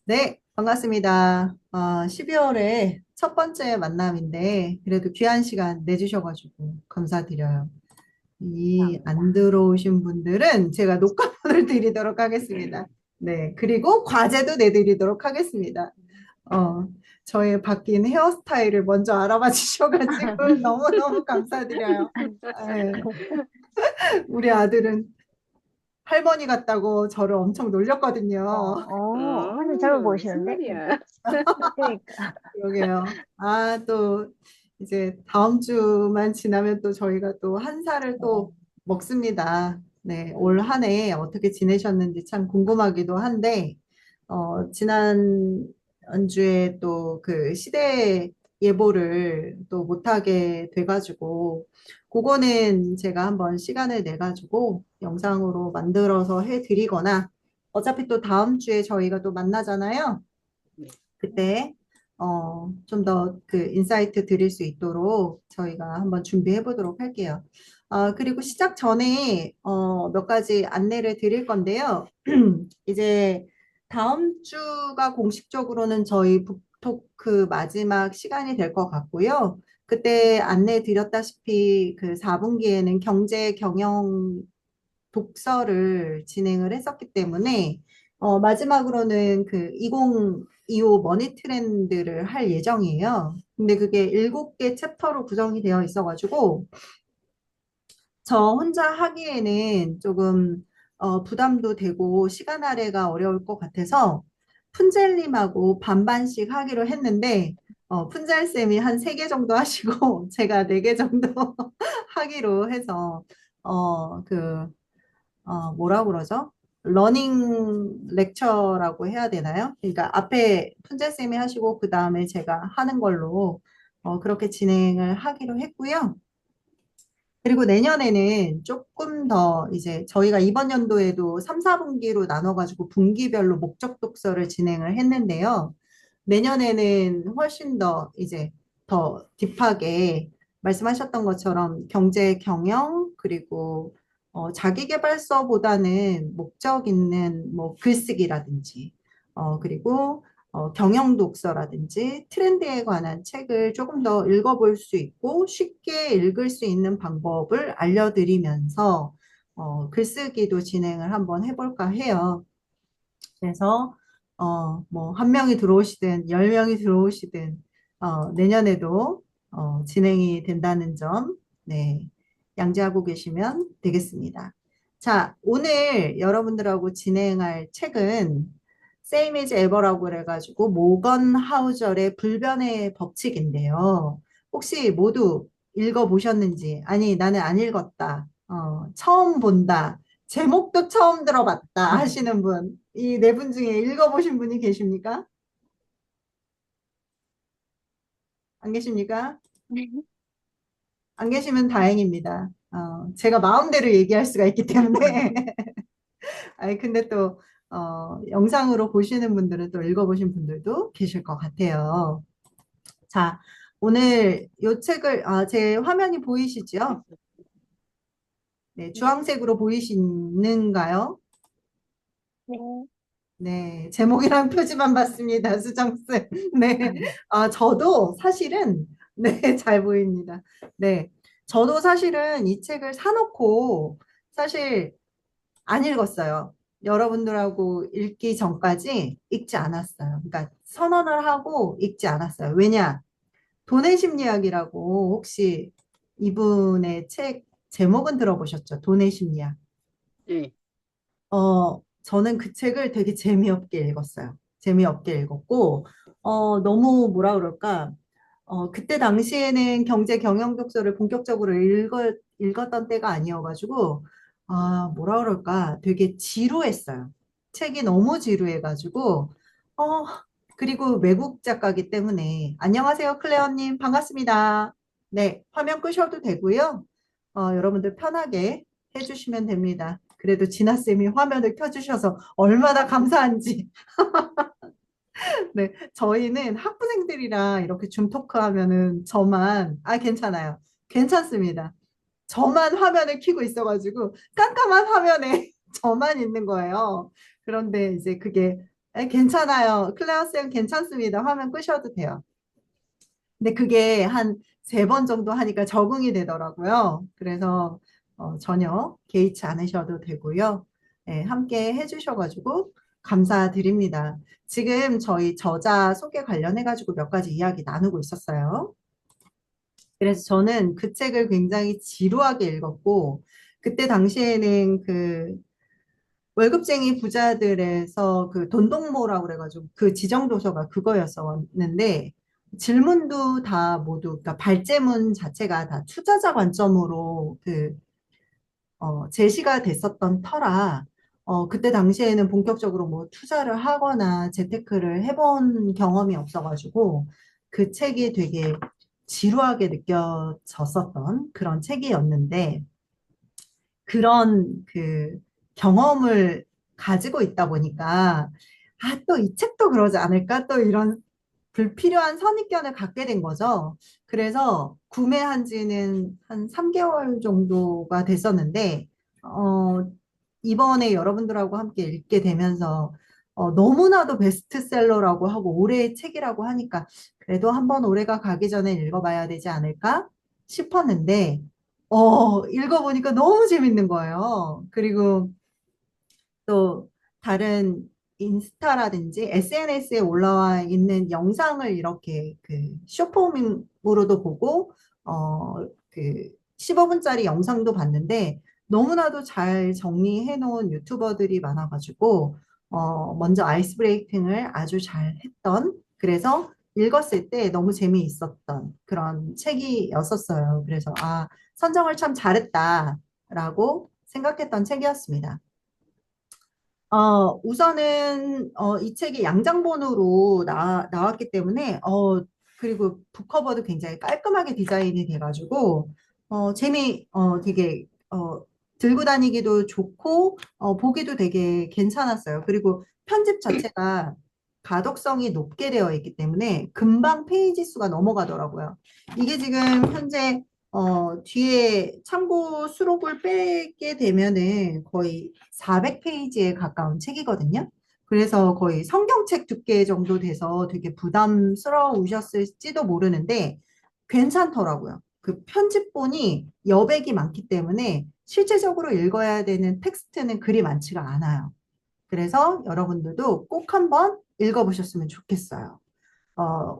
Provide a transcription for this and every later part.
네, 반갑습니다. 12월에 첫 번째 만남인데, 그래도 귀한 시간 내주셔가지고 감사드려요. 이 감사합니다. 안 들어오신 분들은 제가 녹화본을 드리도록 하겠습니다. 네, 그리고 과제도 내드리도록 하겠습니다. 어, 저의 바뀐 헤어스타일을 먼저 알아봐 주셔가지고 너무너무 감사드려요. 네, 우리 아들은 할머니 같다고 저를 엄청 놀렸거든요. 훨씬 젊어 무슨 보이시는데? 말이야? 그러니까. 그러게요. 또 이제 다음 주만 지나면 또 저희가 또 한 살을 어, 또 먹습니다. 네, 올 한 해 어떻게 지내셨는지 참 궁금하기도 한데, 지난 주에 또 그 시대 예보를 또 못하게 돼가지고, 그거는 제가 한번 시간을 내가지고 영상으로 만들어서 해드리거나, 어차피 또 다음 주에 저희가 또 만나잖아요. 네. 그때 좀 더 그 인사이트 드릴 수 있도록 저희가 한번 준비해 보도록 할게요. 그리고 시작 전에 몇 가지 안내를 드릴 건데요. 이제 다음 주가 공식적으로는 저희 북토크 마지막 시간이 될 것 같고요. 그때 안내 드렸다시피 그 4분기에는 경제 경영 독서를 진행을 했었기 때문에 마지막으로는 그 2025 머니 트렌드를 할 예정이에요. 근데 그게 7개 챕터로 구성이 되어 있어가지고 저 혼자 하기에는 조금 부담도 되고 시간 할애가 어려울 것 같아서 푼젤님하고 반반씩 하기로 했는데 푼젤쌤이 한 3개 정도 하시고 제가 4개 정도 하기로 해서 그 뭐라 그러죠? 러닝 렉처라고 해야 되나요? 그러니까 앞에 푼재쌤이 하시고 그 다음에 제가 하는 걸로 그렇게 진행을 하기로 했고요. 그리고 내년에는 조금 더 이제 저희가 이번 연도에도 3, 4분기로 나눠가지고 분기별로 목적 독서를 진행을 했는데요. 내년에는 훨씬 더 이제 더 딥하게 말씀하셨던 것처럼 경제 경영 그리고 자기계발서보다는 목적 있는 뭐 글쓰기라든지 그리고 경영 독서라든지 트렌드에 관한 책을 조금 더 읽어볼 수 있고 쉽게 읽을 수 있는 방법을 알려드리면서 글쓰기도 진행을 한번 해볼까 해요. 그래서 뭐 한 명이 들어오시든 10명이 들어오시든 내년에도 진행이 된다는 점 네, 양지하고 계시면 되겠습니다. 자, 오늘 여러분들하고 진행할 책은 Same as Ever라고 그래가지고 모건 하우절의 불변의 법칙인데요. 혹시 모두 읽어보셨는지, 아니 나는 안 읽었다, 처음 본다, 제목도 처음 들어봤다 하시는 분, 이 네 분 중에 읽어보신 분이 계십니까? 안 계십니까? 안 계시면 다행입니다. 제가 마음대로 얘기할 수가 있기 때문에. 아니, 근데 또, 영상으로 보시는 분들은 또 읽어보신 분들도 계실 것 같아요. 자, 오늘 요 책을, 제 화면이 보이시죠? 네, 주황색으로 보이시는가요? 네. 네, 제목이랑 표지만 봤습니다, 수정쌤. 네, 저도 사실은, 네, 잘 보입니다. 네, 저도 사실은 이 책을 사놓고, 사실 안 읽었어요. 여러분들하고 읽기 전까지 읽지 않았어요. 그러니까 선언을 하고 읽지 않았어요. 왜냐? 돈의 심리학이라고 혹시 이분의 책 제목은 들어보셨죠? 돈의 심리학. 네. 저는 그 책을 되게 재미없게 읽었어요. 재미없게 읽었고, 너무 뭐라 그럴까, 그때 당시에는 경제 경영 독서를 본격적으로 읽었던 때가 아니어가지고, 뭐라 그럴까, 되게 지루했어요. 책이 너무 지루해가지고, 어, 그리고 외국 작가기 때문에, 안녕하세요, 클레어님, 반갑습니다. 네, 화면 끄셔도 되고요. 여러분들 편하게 해주시면 됩니다. 그래도 진아쌤이 화면을 켜주셔서 얼마나 감사한지. 네, 저희는 학부생들이랑 이렇게 줌 토크 하면은 저만, 괜찮아요. 괜찮습니다. 저만 화면을 켜고 있어가지고 깜깜한 화면에 저만 있는 거예요. 그런데 이제 그게 괜찮아요. 클레어 쌤 괜찮습니다. 화면 끄셔도 돼요. 근데 그게 한 세 번 정도 하니까 적응이 되더라고요. 그래서 전혀 개의치 않으셔도 되고요. 네, 함께 해주셔가지고 감사드립니다. 지금 저희 저자 소개 관련해가지고 몇 가지 이야기 나누고 있었어요. 그래서 저는 그 책을 굉장히 지루하게 읽었고, 그때 당시에는 그 월급쟁이 부자들에서 그 돈독모라고 그래가지고 그 지정 도서가 그거였었는데 질문도 다 모두 그러니까 발제문 자체가 다 투자자 관점으로 제시가 됐었던 터라 그때 당시에는 본격적으로 뭐 투자를 하거나 재테크를 해본 경험이 없어가지고 그 책이 되게 지루하게 느껴졌었던 그런 책이었는데 그런 그 경험을 가지고 있다 보니까, 아, 또 이 책도 그러지 않을까? 또 이런 불필요한 선입견을 갖게 된 거죠. 그래서 구매한 지는 한 3개월 정도가 됐었는데, 어, 이번에 여러분들하고 함께 읽게 되면서 너무나도 베스트셀러라고 하고 올해의 책이라고 하니까 그래도 한번 올해가 가기 전에 읽어봐야 되지 않을까 싶었는데, 읽어보니까 너무 재밌는 거예요. 그리고 또 다른 인스타라든지 SNS에 올라와 있는 영상을 이렇게 그 쇼폼으로도 보고, 그 15분짜리 영상도 봤는데 너무나도 잘 정리해 놓은 유튜버들이 많아가지고, 먼저 아이스 브레이킹을 아주 잘 했던, 그래서 읽었을 때 너무 재미있었던 그런 책이었었어요. 그래서, 아, 선정을 참 잘했다라고 생각했던 책이었습니다. 우선은 이 책이 양장본으로 나왔기 때문에 그리고 북커버도 굉장히 깔끔하게 디자인이 돼가지고 되게 들고 다니기도 좋고 보기도 되게 괜찮았어요. 그리고 편집 자체가 가독성이 높게 되어 있기 때문에 금방 페이지 수가 넘어가더라고요. 이게 지금 현재 뒤에 참고 수록을 빼게 되면은 거의 400페이지에 가까운 책이거든요. 그래서 거의 성경책 두께 정도 돼서 되게 부담스러우셨을지도 모르는데 괜찮더라고요. 그 편집본이 여백이 많기 때문에 실제적으로 읽어야 되는 텍스트는 그리 많지가 않아요. 그래서 여러분들도 꼭 한번 읽어보셨으면 좋겠어요.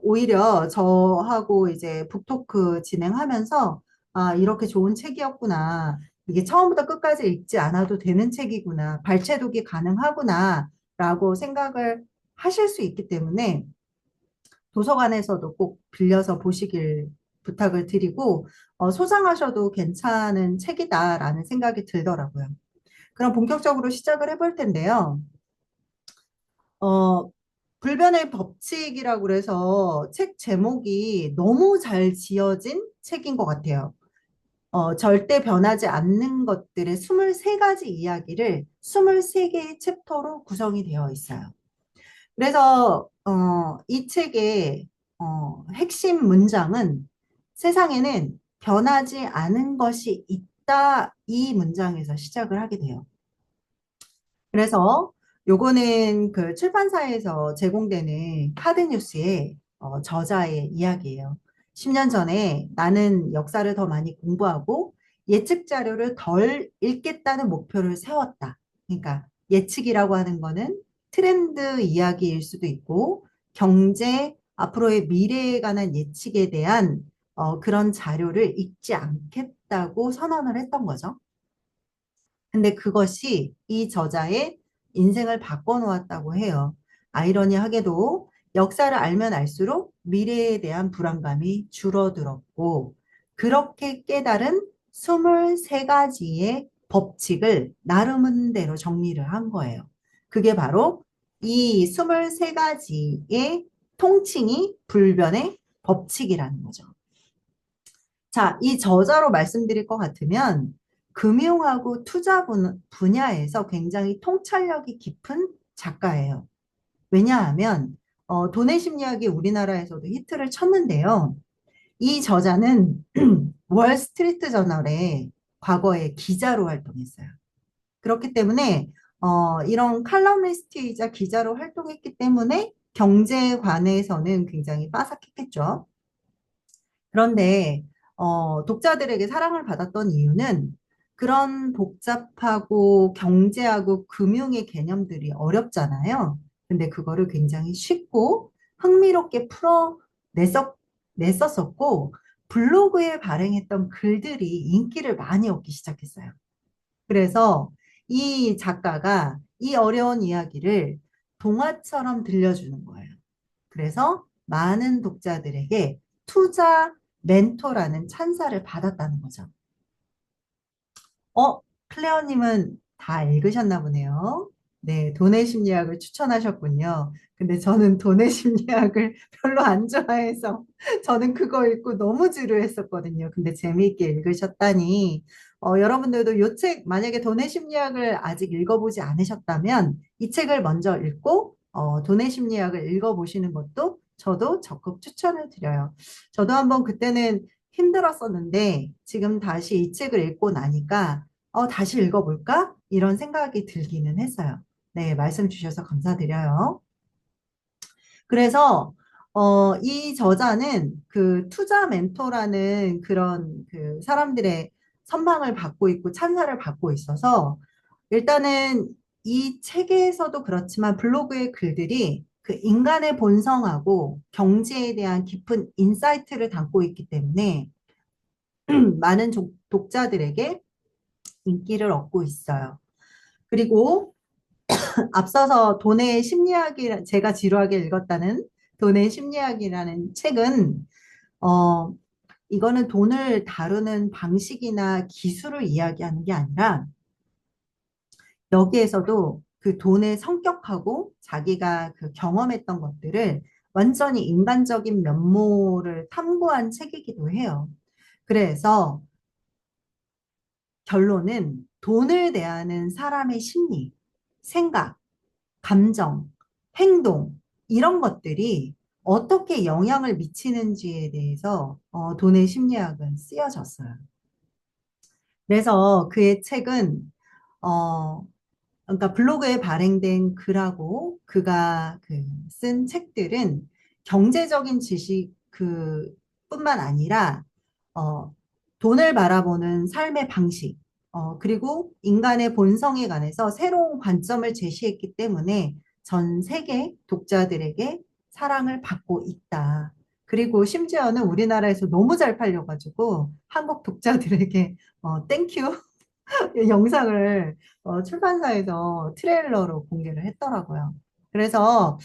오히려 저하고 이제 북토크 진행하면서, 아, 이렇게 좋은 책이었구나. 이게 처음부터 끝까지 읽지 않아도 되는 책이구나. 발췌독이 가능하구나. 라고 생각을 하실 수 있기 때문에 도서관에서도 꼭 빌려서 보시길 부탁을 드리고, 소장하셔도 괜찮은 책이다라는 생각이 들더라고요. 그럼 본격적으로 시작을 해볼 텐데요. 어, 불변의 법칙이라고 그래서 책 제목이 너무 잘 지어진 책인 것 같아요. 절대 변하지 않는 것들의 23가지 이야기를 23개의 챕터로 구성이 되어 있어요. 그래서 이 책의 핵심 문장은 세상에는 변하지 않은 것이 있다, 이 문장에서 시작을 하게 돼요. 그래서 요거는 그 출판사에서 제공되는 카드뉴스의 저자의 이야기예요. 10년 전에 나는 역사를 더 많이 공부하고 예측 자료를 덜 읽겠다는 목표를 세웠다. 그러니까 예측이라고 하는 거는 트렌드 이야기일 수도 있고 경제, 앞으로의 미래에 관한 예측에 대한 그런 자료를 읽지 않겠다고 선언을 했던 거죠. 근데 그것이 이 저자의 인생을 바꿔놓았다고 해요. 아이러니하게도 역사를 알면 알수록 미래에 대한 불안감이 줄어들었고, 그렇게 깨달은 23가지의 법칙을 나름대로 정리를 한 거예요. 그게 바로 이 23가지의 통칭이 불변의 법칙이라는 거죠. 자, 이 저자로 말씀드릴 것 같으면 금융하고 투자 분야에서 굉장히 통찰력이 깊은 작가예요. 왜냐하면 돈의 심리학이 우리나라에서도 히트를 쳤는데요. 이 저자는 월스트리트 저널에 과거에 기자로 활동했어요. 그렇기 때문에 이런 칼럼니스트이자 기자로 활동했기 때문에 경제관에서는 굉장히 빠삭했겠죠. 그런데 독자들에게 사랑을 받았던 이유는 그런 복잡하고 경제하고 금융의 개념들이 어렵잖아요. 근데 그거를 굉장히 쉽고 흥미롭게 냈었었고 블로그에 발행했던 글들이 인기를 많이 얻기 시작했어요. 그래서 이 작가가 이 어려운 이야기를 동화처럼 들려주는 거예요. 그래서 많은 독자들에게 투자 멘토라는 찬사를 받았다는 거죠. 클레어님은 다 읽으셨나 보네요. 네, 돈의 심리학을 추천하셨군요. 근데 저는 돈의 심리학을 별로 안 좋아해서 저는 그거 읽고 너무 지루했었거든요. 근데 재미있게 읽으셨다니, 여러분들도 이 책, 만약에 돈의 심리학을 아직 읽어보지 않으셨다면 이 책을 먼저 읽고 돈의 심리학을 읽어보시는 것도 저도 적극 추천을 드려요. 저도 한번 그때는 힘들었었는데 지금 다시 이 책을 읽고 나니까 다시 읽어볼까? 이런 생각이 들기는 했어요. 네, 말씀 주셔서 감사드려요. 그래서, 이 저자는 그 투자 멘토라는 그런 그 사람들의 선망을 받고 있고 찬사를 받고 있어서 일단은 이 책에서도 그렇지만 블로그의 글들이 그 인간의 본성하고 경제에 대한 깊은 인사이트를 담고 있기 때문에 많은 독자들에게 인기를 얻고 있어요. 그리고 앞서서 돈의 심리학이 제가 지루하게 읽었다는 돈의 심리학이라는 책은 어 이거는 돈을 다루는 방식이나 기술을 이야기하는 게 아니라 여기에서도 그 돈의 성격하고 자기가 그 경험했던 것들을 완전히 인간적인 면모를 탐구한 책이기도 해요. 그래서 결론은 돈을 대하는 사람의 심리, 생각, 감정, 행동, 이런 것들이 어떻게 영향을 미치는지에 대해서 돈의 심리학은 쓰여졌어요. 그래서 그의 책은 어, 그러니까 블로그에 발행된 글하고 그가 그쓴 책들은 경제적인 지식 그 뿐만 아니라 어, 돈을 바라보는 삶의 방식, 그리고 인간의 본성에 관해서 새로운 관점을 제시했기 때문에 전 세계 독자들에게 사랑을 받고 있다. 그리고 심지어는 우리나라에서 너무 잘 팔려가지고 한국 독자들에게 땡큐 영상을 출판사에서 트레일러로 공개를 했더라고요. 그래서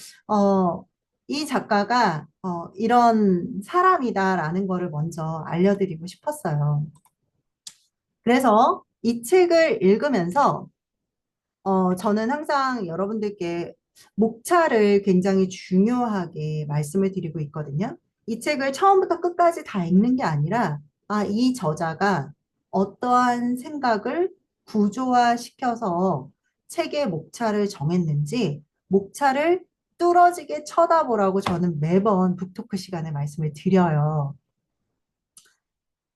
이 작가가 이런 사람이다라는 거를 먼저 알려드리고 싶었어요. 그래서 이 책을 읽으면서 저는 항상 여러분들께 목차를 굉장히 중요하게 말씀을 드리고 있거든요. 이 책을 처음부터 끝까지 다 읽는 게 아니라, 이 저자가 어떠한 생각을 구조화시켜서 책의 목차를 정했는지, 목차를 뚫어지게 쳐다보라고 저는 매번 북토크 시간에 말씀을 드려요.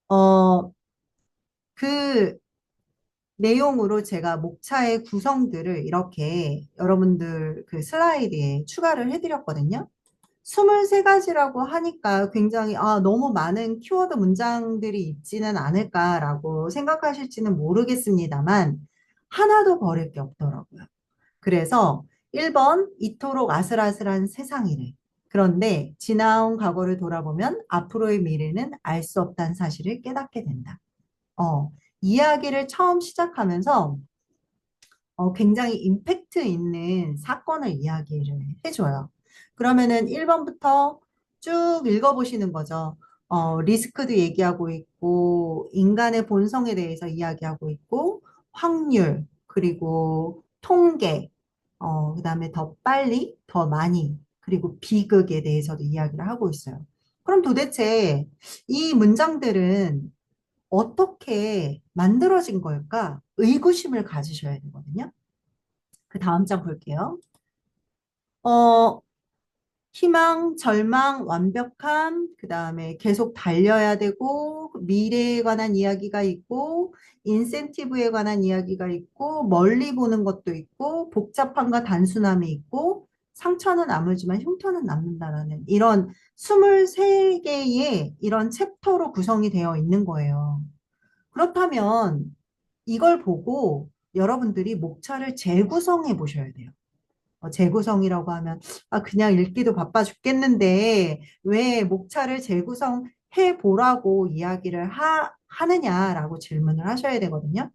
어, 그 내용으로 제가 목차의 구성들을 이렇게 여러분들 그 슬라이드에 추가를 해드렸거든요. 23가지라고 하니까 굉장히 너무 많은 키워드 문장들이 있지는 않을까라고 생각하실지는 모르겠습니다만 하나도 버릴 게 없더라고요. 그래서 1번 이토록 아슬아슬한 세상이래. 그런데 지나온 과거를 돌아보면 앞으로의 미래는 알 수 없다는 사실을 깨닫게 된다. 이야기를 처음 시작하면서 굉장히 임팩트 있는 사건을 이야기를 해줘요. 그러면은 1번부터 쭉 읽어보시는 거죠. 리스크도 얘기하고 있고, 인간의 본성에 대해서 이야기하고 있고, 확률, 그리고 통계, 그다음에 더 빨리, 더 많이, 그리고 비극에 대해서도 이야기를 하고 있어요. 그럼 도대체 이 문장들은 어떻게 만들어진 걸까? 의구심을 가지셔야 되거든요. 그 다음 장 볼게요. 어, 희망, 절망, 완벽함, 그 다음에 계속 달려야 되고, 미래에 관한 이야기가 있고, 인센티브에 관한 이야기가 있고, 멀리 보는 것도 있고, 복잡함과 단순함이 있고, 상처는 아물지만 흉터는 남는다라는 이런 23개의 이런 챕터로 구성이 되어 있는 거예요. 그렇다면 이걸 보고 여러분들이 목차를 재구성해 보셔야 돼요. 재구성이라고 하면 그냥 읽기도 바빠 죽겠는데 왜 목차를 재구성해 보라고 이야기를 하느냐라고 질문을 하셔야 되거든요.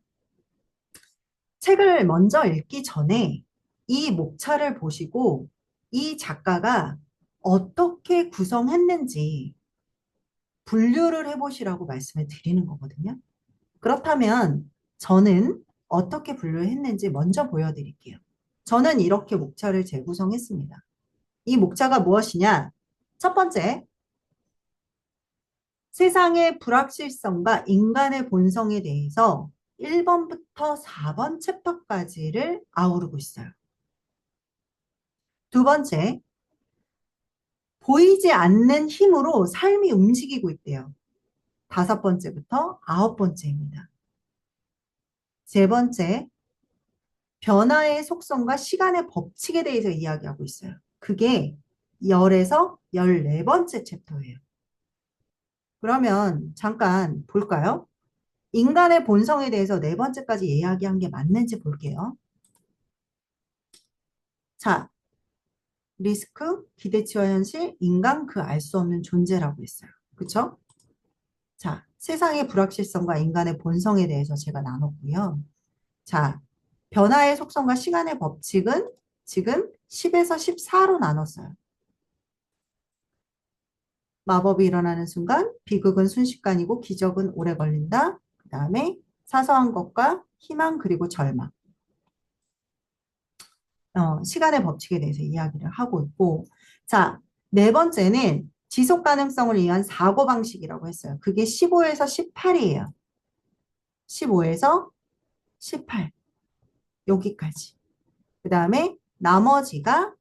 책을 먼저 읽기 전에 이 목차를 보시고 이 작가가 어떻게 구성했는지 분류를 해보시라고 말씀을 드리는 거거든요. 그렇다면 저는 어떻게 분류했는지 먼저 보여드릴게요. 저는 이렇게 목차를 재구성했습니다. 이 목차가 무엇이냐? 첫 번째, 세상의 불확실성과 인간의 본성에 대해서 1번부터 4번 챕터까지를 아우르고 있어요. 두 번째, 보이지 않는 힘으로 삶이 움직이고 있대요. 다섯 번째부터 아홉 번째입니다. 세 번째, 변화의 속성과 시간의 법칙에 대해서 이야기하고 있어요. 그게 10에서 14번째 챕터예요. 그러면 잠깐 볼까요? 인간의 본성에 대해서 네 번째까지 이야기한 게 맞는지 볼게요. 자, 리스크, 기대치와 현실, 인간 그 알 수 없는 존재라고 했어요. 그쵸? 자, 세상의 불확실성과 인간의 본성에 대해서 제가 나눴고요. 자, 변화의 속성과 시간의 법칙은 지금 10에서 14로 나눴어요. 마법이 일어나는 순간, 비극은 순식간이고 기적은 오래 걸린다. 그 다음에 사소한 것과 희망 그리고 절망. 시간의 법칙에 대해서 이야기를 하고 있고, 자, 네 번째는 지속 가능성을 위한 사고방식이라고 했어요. 그게 15에서 18이에요. 15에서 18. 여기까지. 그 다음에 나머지가,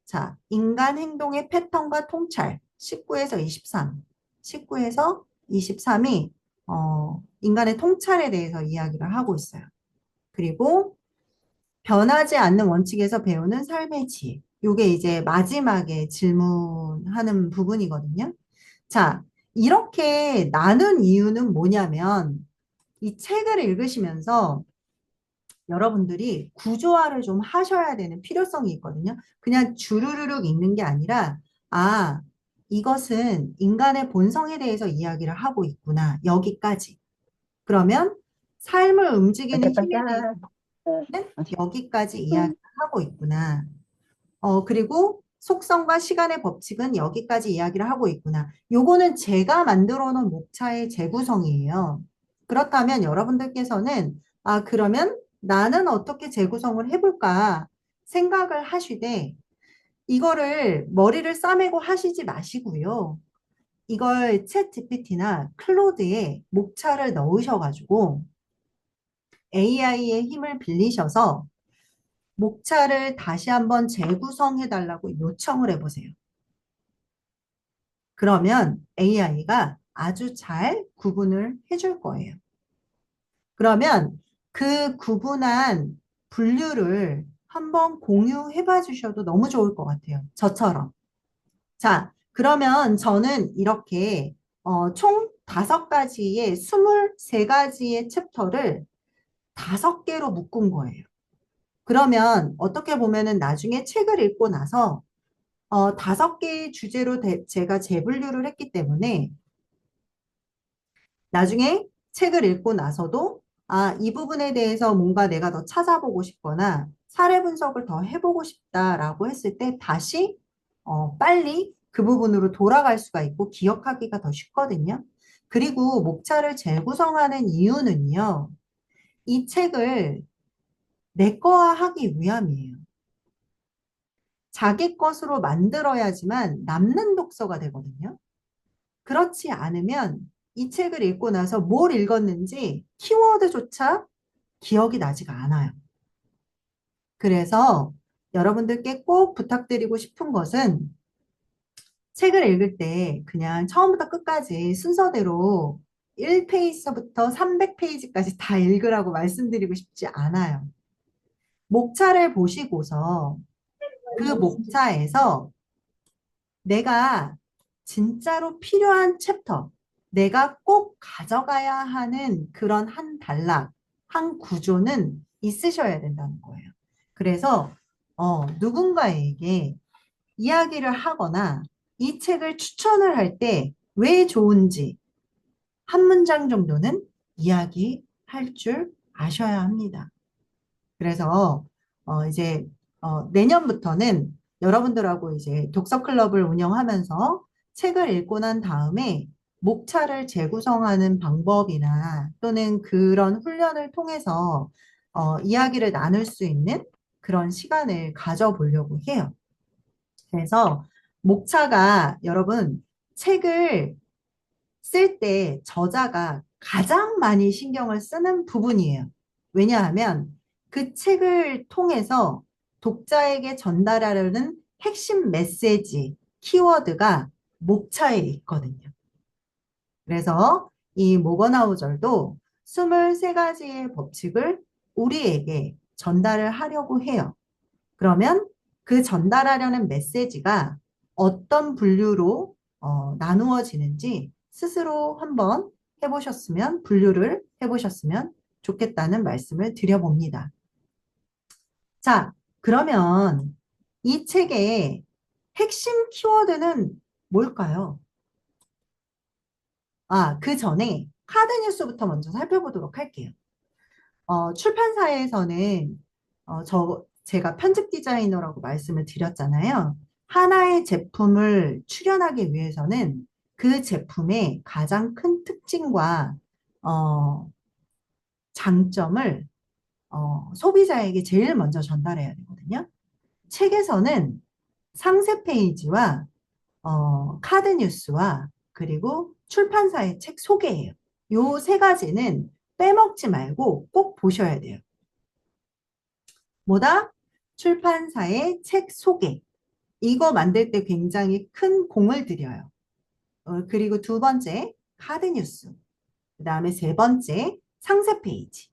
자, 인간 행동의 패턴과 통찰. 19에서 23. 19에서 23이, 인간의 통찰에 대해서 이야기를 하고 있어요. 그리고 변하지 않는 원칙에서 배우는 삶의 지혜. 요게 이제 마지막에 질문하는 부분이거든요. 자, 이렇게 나눈 이유는 뭐냐면 이 책을 읽으시면서 여러분들이 구조화를 좀 하셔야 되는 필요성이 있거든요. 그냥 주르르륵 읽는 게 아니라 이것은 인간의 본성에 대해서 이야기를 하고 있구나. 여기까지. 그러면 삶을 움직이는 힘에 대해서 반짝반짝. 네. 여기까지 이야기를 하고 있구나. 그리고 속성과 시간의 법칙은 여기까지 이야기를 하고 있구나. 요거는 제가 만들어 놓은 목차의 재구성이에요. 그렇다면 여러분들께서는, 그러면 나는 어떻게 재구성을 해볼까 생각을 하시되, 이거를 머리를 싸매고 하시지 마시고요. 이걸 챗 GPT나 클로드에 목차를 넣으셔가지고 AI의 힘을 빌리셔서 목차를 다시 한번 재구성해 달라고 요청을 해보세요. 그러면 AI가 아주 잘 구분을 해줄 거예요. 그러면 그 구분한 분류를 한번 공유해 봐 주셔도 너무 좋을 것 같아요. 저처럼. 자, 그러면 저는 이렇게 총 5가지의 23가지의 챕터를 5개로 묶은 거예요. 그러면 어떻게 보면은 나중에 책을 읽고 나서 5개의 주제로 제가 재분류를 했기 때문에 나중에 책을 읽고 나서도 이 부분에 대해서 뭔가 내가 더 찾아보고 싶거나 사례 분석을 더 해보고 싶다라고 했을 때 다시 빨리 그 부분으로 돌아갈 수가 있고 기억하기가 더 쉽거든요. 그리고 목차를 재구성하는 이유는요. 이 책을 내 거화하기 위함이에요. 자기 것으로 만들어야지만 남는 독서가 되거든요. 그렇지 않으면 이 책을 읽고 나서 뭘 읽었는지 키워드조차 기억이 나지가 않아요. 그래서 여러분들께 꼭 부탁드리고 싶은 것은 책을 읽을 때 그냥 처음부터 끝까지 순서대로 1페이지부터 300페이지까지 다 읽으라고 말씀드리고 싶지 않아요. 목차를 보시고서 그 목차에서 내가 진짜로 필요한 챕터, 내가 꼭 가져가야 하는 그런 한 단락, 한 구조는 있으셔야 된다는 거예요. 그래서 누군가에게 이야기를 하거나 이 책을 추천을 할 때 왜 좋은지 한 문장 정도는 이야기할 줄 아셔야 합니다. 그래서 이제 내년부터는 여러분들하고 이제 독서 클럽을 운영하면서 책을 읽고 난 다음에 목차를 재구성하는 방법이나 또는 그런 훈련을 통해서 이야기를 나눌 수 있는 그런 시간을 가져보려고 해요. 그래서 목차가 여러분 책을 쓸 때 저자가 가장 많이 신경을 쓰는 부분이에요. 왜냐하면 그 책을 통해서 독자에게 전달하려는 핵심 메시지, 키워드가 목차에 있거든요. 그래서 이 모건하우절도 23가지의 법칙을 우리에게 전달을 하려고 해요. 그러면 그 전달하려는 메시지가 어떤 분류로 나누어지는지 스스로 한번 분류를 해보셨으면 좋겠다는 말씀을 드려봅니다. 자, 그러면 이 책의 핵심 키워드는 뭘까요? 그 전에 카드 뉴스부터 먼저 살펴보도록 할게요. 출판사에서는 제가 편집 디자이너라고 말씀을 드렸잖아요. 하나의 제품을 출연하기 위해서는 그 제품의 가장 큰 특징과 어, 장점을 소비자에게 제일 먼저 전달해야 되거든요. 책에서는 상세 페이지와 카드 뉴스와 그리고 출판사의 책 소개예요. 요 세 가지는 빼먹지 말고 꼭 보셔야 돼요. 뭐다? 출판사의 책 소개. 이거 만들 때 굉장히 큰 공을 들여요. 그리고 두 번째, 카드 뉴스. 그 다음에 세 번째, 상세 페이지.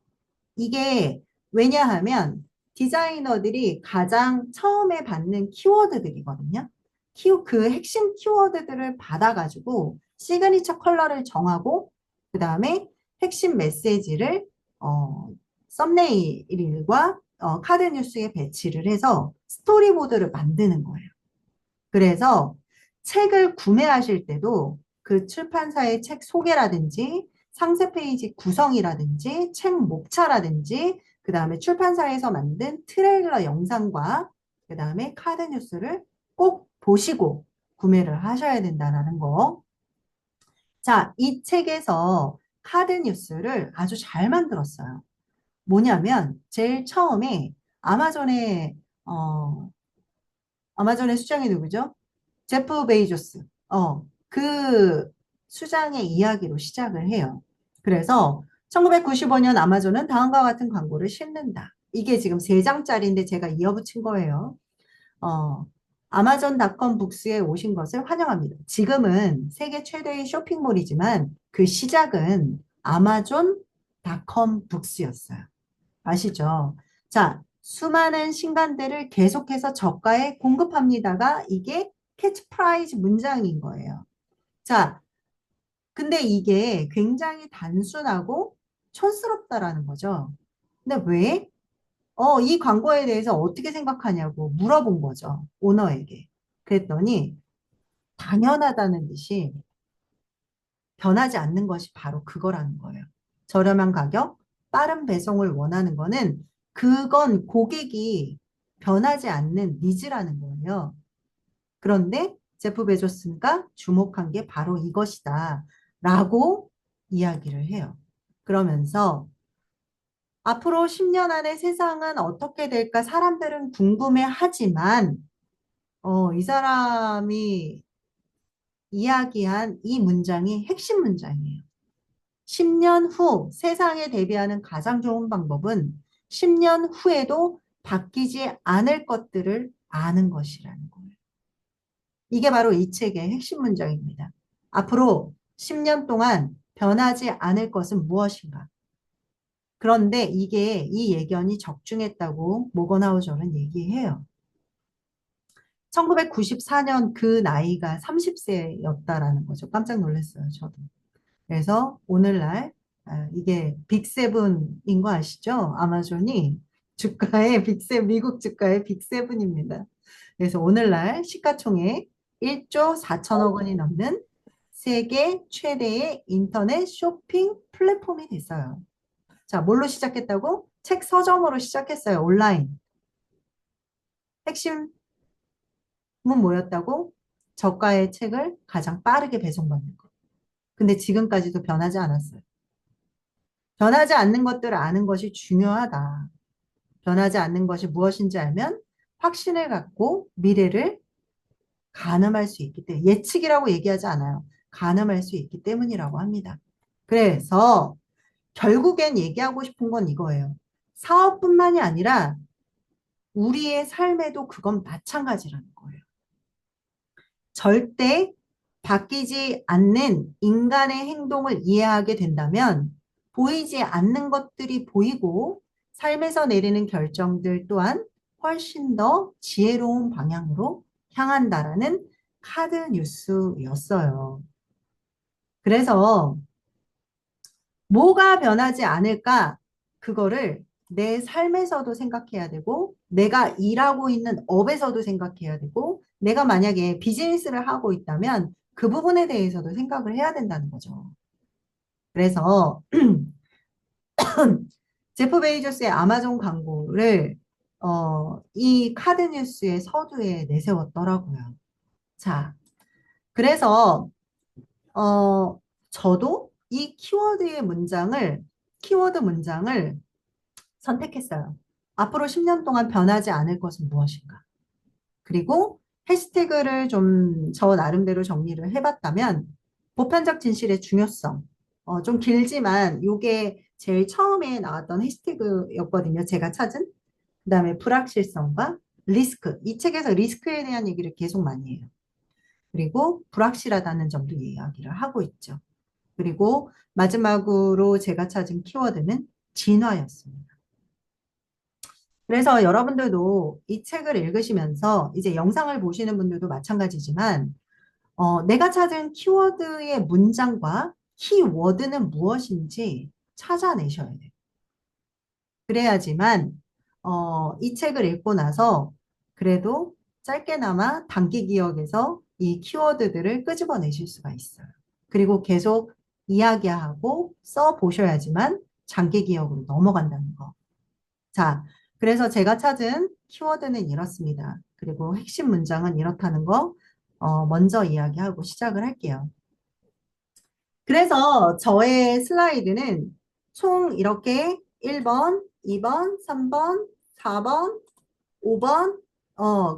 이게 왜냐하면 디자이너들이 가장 처음에 받는 키워드들이거든요. 그 핵심 키워드들을 받아가지고 시그니처 컬러를 정하고 그 다음에 핵심 메시지를 썸네일과 카드 뉴스에 배치를 해서 스토리보드를 만드는 거예요. 그래서 책을 구매하실 때도 그 출판사의 책 소개라든지 상세 페이지 구성이라든지 책 목차라든지 그 다음에 출판사에서 만든 트레일러 영상과 그 다음에 카드 뉴스를 꼭 보시고 구매를 하셔야 된다는 거. 자, 이 책에서 카드 뉴스를 아주 잘 만들었어요. 뭐냐면 제일 처음에 아마존의 어, 아마존의 수장이 누구죠? 제프 베이조스. 그 수장의 이야기로 시작을 해요. 그래서 1995년 아마존은 다음과 같은 광고를 싣는다. 이게 지금 3장짜리인데 제가 이어붙인 거예요. 어, 아마존닷컴 북스에 오신 것을 환영합니다. 지금은 세계 최대의 쇼핑몰이지만 그 시작은 아마존닷컴 북스였어요. 아시죠? 자, 수많은 신간들을 계속해서 저가에 공급합니다가 이게 캐치프라이즈 문장인 거예요. 자, 근데 이게 굉장히 단순하고 촌스럽다라는 거죠. 근데 왜? 이 광고에 대해서 어떻게 생각하냐고 물어본 거죠. 오너에게. 그랬더니 당연하다는 듯이 변하지 않는 것이 바로 그거라는 거예요. 저렴한 가격, 빠른 배송을 원하는 거는 그건 고객이 변하지 않는 니즈라는 거예요. 그런데 제프 베조스가 주목한 게 바로 이것이다. 라고 이야기를 해요. 그러면서 앞으로 10년 안에 세상은 어떻게 될까 사람들은 궁금해 하지만, 이 사람이 이야기한 이 문장이 핵심 문장이에요. 10년 후 세상에 대비하는 가장 좋은 방법은 10년 후에도 바뀌지 않을 것들을 아는 것이라는 거예요. 이게 바로 이 책의 핵심 문장입니다. 앞으로 10년 동안 변하지 않을 것은 무엇인가? 그런데 이게 이 예견이 적중했다고 모건하우저는 얘기해요. 1994년 그 나이가 30세였다라는 거죠. 깜짝 놀랐어요, 저도. 그래서 오늘날 이게 빅세븐인 거 아시죠? 아마존이 주가의 빅세 미국 주가의 빅세븐입니다. 그래서 오늘날 시가총액 1조 4천억 원이 넘는 세계 최대의 인터넷 쇼핑 플랫폼이 됐어요. 자, 뭘로 시작했다고? 책 서점으로 시작했어요. 온라인. 핵심은 뭐였다고? 저가의 책을 가장 빠르게 배송받는 거. 근데 지금까지도 변하지 않았어요. 변하지 않는 것들을 아는 것이 중요하다. 변하지 않는 것이 무엇인지 알면 확신을 갖고 미래를 가늠할 수 있기 때문에 예측이라고 얘기하지 않아요. 가늠할 수 있기 때문이라고 합니다. 그래서 결국엔 얘기하고 싶은 건 이거예요. 사업뿐만이 아니라 우리의 삶에도 그건 마찬가지라는 거예요. 절대 바뀌지 않는 인간의 행동을 이해하게 된다면 보이지 않는 것들이 보이고 삶에서 내리는 결정들 또한 훨씬 더 지혜로운 방향으로 향한다라는 카드 뉴스였어요. 그래서 뭐가 변하지 않을까? 그거를 내 삶에서도 생각해야 되고, 내가 일하고 있는 업에서도 생각해야 되고, 내가 만약에 비즈니스를 하고 있다면 그 부분에 대해서도 생각을 해야 된다는 거죠. 그래서 제프 베이조스의 아마존 광고를 이 카드 뉴스의 서두에 내세웠더라고요. 자, 그래서 어, 저도 이 키워드 문장을 선택했어요. 앞으로 10년 동안 변하지 않을 것은 무엇인가? 그리고 해시태그를 좀 저 나름대로 정리를 해봤다면, 보편적 진실의 중요성. 좀 길지만, 이게 제일 처음에 나왔던 해시태그였거든요. 제가 찾은. 그 다음에 불확실성과 리스크. 이 책에서 리스크에 대한 얘기를 계속 많이 해요. 그리고 불확실하다는 점도 이야기를 하고 있죠. 그리고 마지막으로 제가 찾은 키워드는 진화였습니다. 그래서 여러분들도 이 책을 읽으시면서 이제 영상을 보시는 분들도 마찬가지지만 내가 찾은 키워드의 문장과 키워드는 무엇인지 찾아내셔야 돼요. 그래야지만 이 책을 읽고 나서 그래도 짧게나마 단기 기억에서 이 키워드들을 끄집어내실 수가 있어요. 그리고 계속 이야기하고 써 보셔야지만 장기 기억으로 넘어간다는 거. 자, 그래서 제가 찾은 키워드는 이렇습니다. 그리고 핵심 문장은 이렇다는 거 먼저 이야기하고 시작을 할게요. 그래서 저의 슬라이드는 총 이렇게 1번, 2번, 3번, 4번, 5번,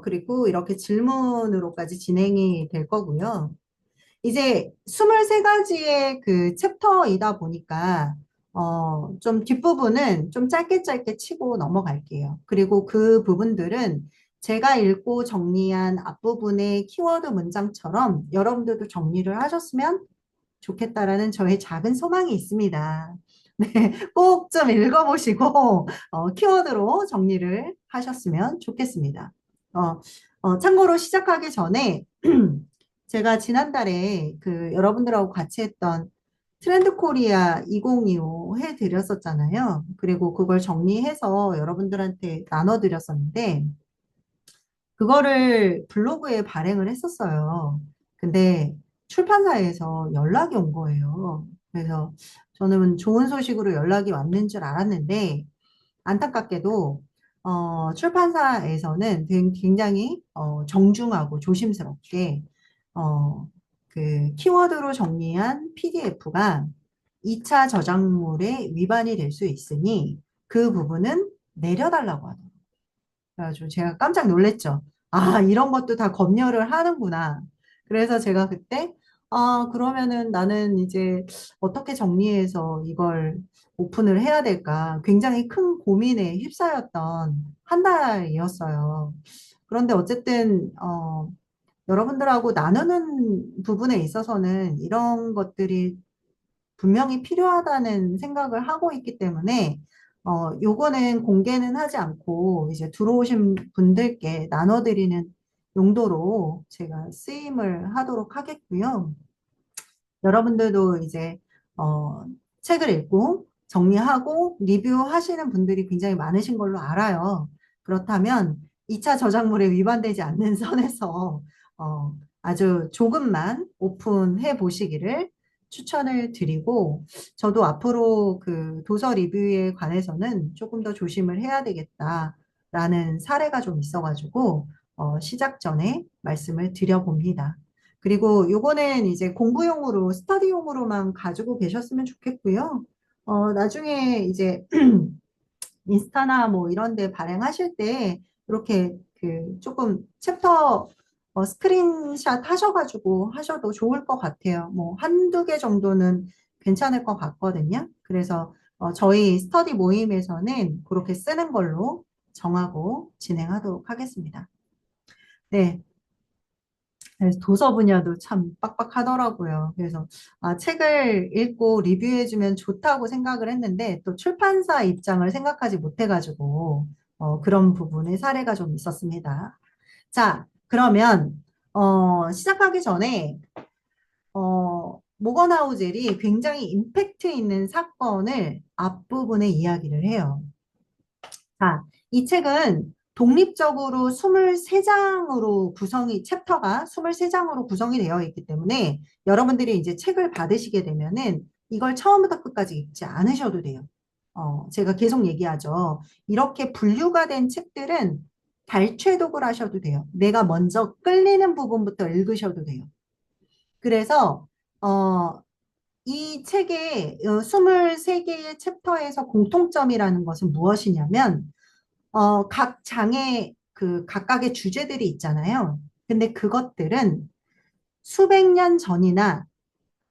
그리고 이렇게 질문으로까지 진행이 될 거고요. 이제 23가지의 그 챕터이다 보니까, 좀 뒷부분은 좀 짧게 짧게 치고 넘어갈게요. 그리고 그 부분들은 제가 읽고 정리한 앞부분의 키워드 문장처럼 여러분들도 정리를 하셨으면 좋겠다라는 저의 작은 소망이 있습니다. 네, 꼭 좀 읽어보시고 키워드로 정리를 하셨으면 좋겠습니다. 참고로 시작하기 전에 제가 지난달에 그 여러분들하고 같이 했던 트렌드 코리아 2025 해드렸었잖아요. 그리고 그걸 정리해서 여러분들한테 나눠드렸었는데 그거를 블로그에 발행을 했었어요. 근데 출판사에서 연락이 온 거예요. 그래서 저는 좋은 소식으로 연락이 왔는 줄 알았는데 안타깝게도 출판사에서는 굉장히 정중하고 조심스럽게 어, 그 키워드로 정리한 PDF가 2차 저작물에 위반이 될 수 있으니 그 부분은 내려달라고 하더라고요. 그래가지고 제가 깜짝 놀랐죠. 아, 이런 것도 다 검열을 하는구나. 그래서 제가 그때, 그러면은 나는 이제 어떻게 정리해서 이걸 오픈을 해야 될까? 굉장히 큰 고민에 휩싸였던 한 달이었어요. 그런데 어쨌든, 여러분들하고 나누는 부분에 있어서는 이런 것들이 분명히 필요하다는 생각을 하고 있기 때문에 요거는 공개는 하지 않고 이제 들어오신 분들께 나눠드리는 용도로 제가 쓰임을 하도록 하겠고요. 여러분들도 이제 어, 책을 읽고 정리하고 리뷰하시는 분들이 굉장히 많으신 걸로 알아요. 그렇다면 2차 저작물에 위반되지 않는 선에서 아주 조금만 오픈해 보시기를 추천을 드리고 저도 앞으로 그 도서 리뷰에 관해서는 조금 더 조심을 해야 되겠다라는 사례가 좀 있어가지고 시작 전에 말씀을 드려봅니다. 그리고 요거는 이제 공부용으로, 스터디용으로만 가지고 계셨으면 좋겠고요. 나중에 이제 인스타나 뭐 이런 데 발행하실 때 이렇게 그 조금 챕터 스크린샷 하셔가지고 하셔도 좋을 것 같아요. 뭐 한두 개 정도는 괜찮을 것 같거든요. 그래서 저희 스터디 모임에서는 그렇게 쓰는 걸로 정하고 진행하도록 하겠습니다. 네. 그래서 도서 분야도 참 빡빡하더라고요. 그래서 책을 읽고 리뷰해주면 좋다고 생각을 했는데 또 출판사 입장을 생각하지 못해가지고 그런 부분의 사례가 좀 있었습니다. 자, 그러면 시작하기 전에 모건하우젤이 굉장히 임팩트 있는 사건을 앞부분에 이야기를 해요. 자, 이 책은 독립적으로 23장으로 챕터가 23장으로 구성이 되어 있기 때문에 여러분들이 이제 책을 받으시게 되면은 이걸 처음부터 끝까지 읽지 않으셔도 돼요. 제가 계속 얘기하죠. 이렇게 분류가 된 책들은 발췌독을 하셔도 돼요. 내가 먼저 끌리는 부분부터 읽으셔도 돼요. 그래서, 이 책의 23개의 챕터에서 공통점이라는 것은 무엇이냐면, 각 장의 그 각각의 주제들이 있잖아요. 근데 그것들은 수백 년 전이나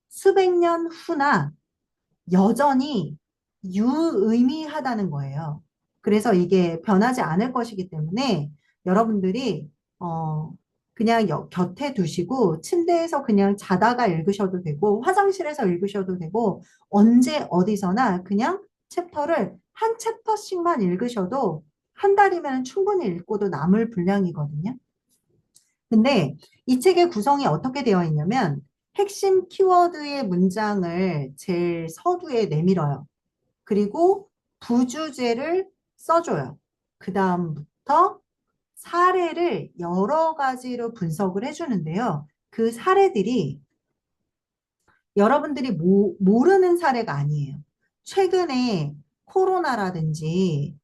수백 년 후나 여전히 유의미하다는 거예요. 그래서 이게 변하지 않을 것이기 때문에 여러분들이 그냥 곁에 두시고 침대에서 그냥 자다가 읽으셔도 되고 화장실에서 읽으셔도 되고 언제 어디서나 그냥 챕터를 한 챕터씩만 읽으셔도 한 달이면 충분히 읽고도 남을 분량이거든요. 근데 이 책의 구성이 어떻게 되어 있냐면 핵심 키워드의 문장을 제일 서두에 내밀어요. 그리고 부주제를 써줘요. 그 다음부터 사례를 여러 가지로 분석을 해주는데요. 그 사례들이 여러분들이 모르는 사례가 아니에요. 최근에 코로나라든지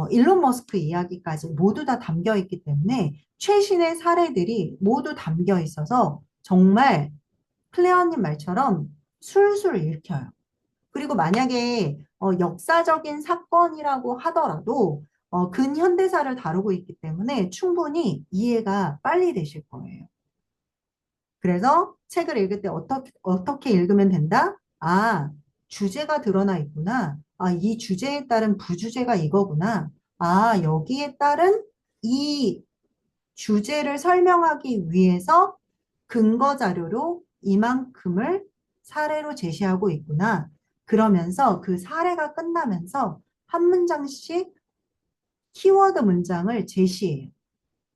일론 머스크 이야기까지 모두 다 담겨 있기 때문에 최신의 사례들이 모두 담겨 있어서 정말 클레어님 말처럼 술술 읽혀요. 그리고 만약에 역사적인 사건이라고 하더라도 근현대사를 다루고 있기 때문에 충분히 이해가 빨리 되실 거예요. 그래서 책을 읽을 때 어떻게 읽으면 된다? 아, 주제가 드러나 있구나. 아, 이 주제에 따른 부주제가 이거구나. 아, 여기에 따른 이 주제를 설명하기 위해서 근거 자료로 이만큼을 사례로 제시하고 있구나. 그러면서 그 사례가 끝나면서 한 문장씩 키워드 문장을 제시해요.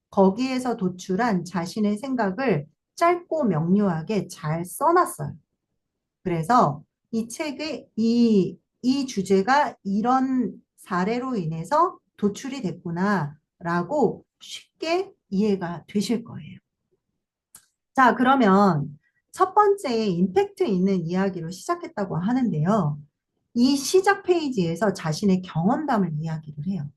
거기에서 도출한 자신의 생각을 짧고 명료하게 잘 써놨어요. 그래서 이 책의 이 주제가 이런 사례로 인해서 도출이 됐구나라고 쉽게 이해가 되실 거예요. 자, 그러면 첫 번째 임팩트 있는 이야기로 시작했다고 하는데요. 이 시작 페이지에서 자신의 경험담을 이야기를 해요.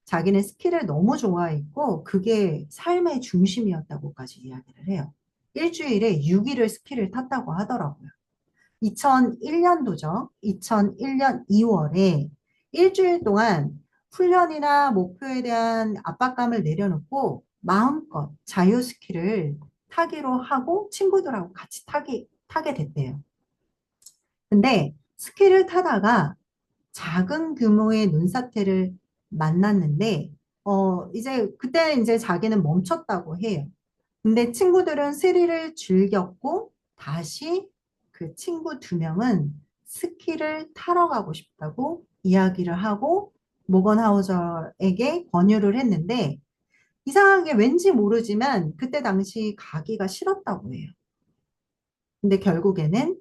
자기는 스키를 너무 좋아했고 그게 삶의 중심이었다고까지 이야기를 해요. 일주일에 6일을 스키를 탔다고 하더라고요. 2001년도죠. 2001년 2월에 일주일 동안 훈련이나 목표에 대한 압박감을 내려놓고 마음껏 자유스키를 타기로 하고 친구들하고 같이 타게 됐대요. 근데 스키를 타다가 작은 규모의 눈사태를 만났는데, 이제 그때 이제 자기는 멈췄다고 해요. 근데 친구들은 스릴을 즐겼고 다시 그 친구 두 명은 스키를 타러 가고 싶다고 이야기를 하고 모건하우저에게 권유를 했는데 이상하게 왠지 모르지만 그때 당시 가기가 싫었다고 해요. 근데 결국에는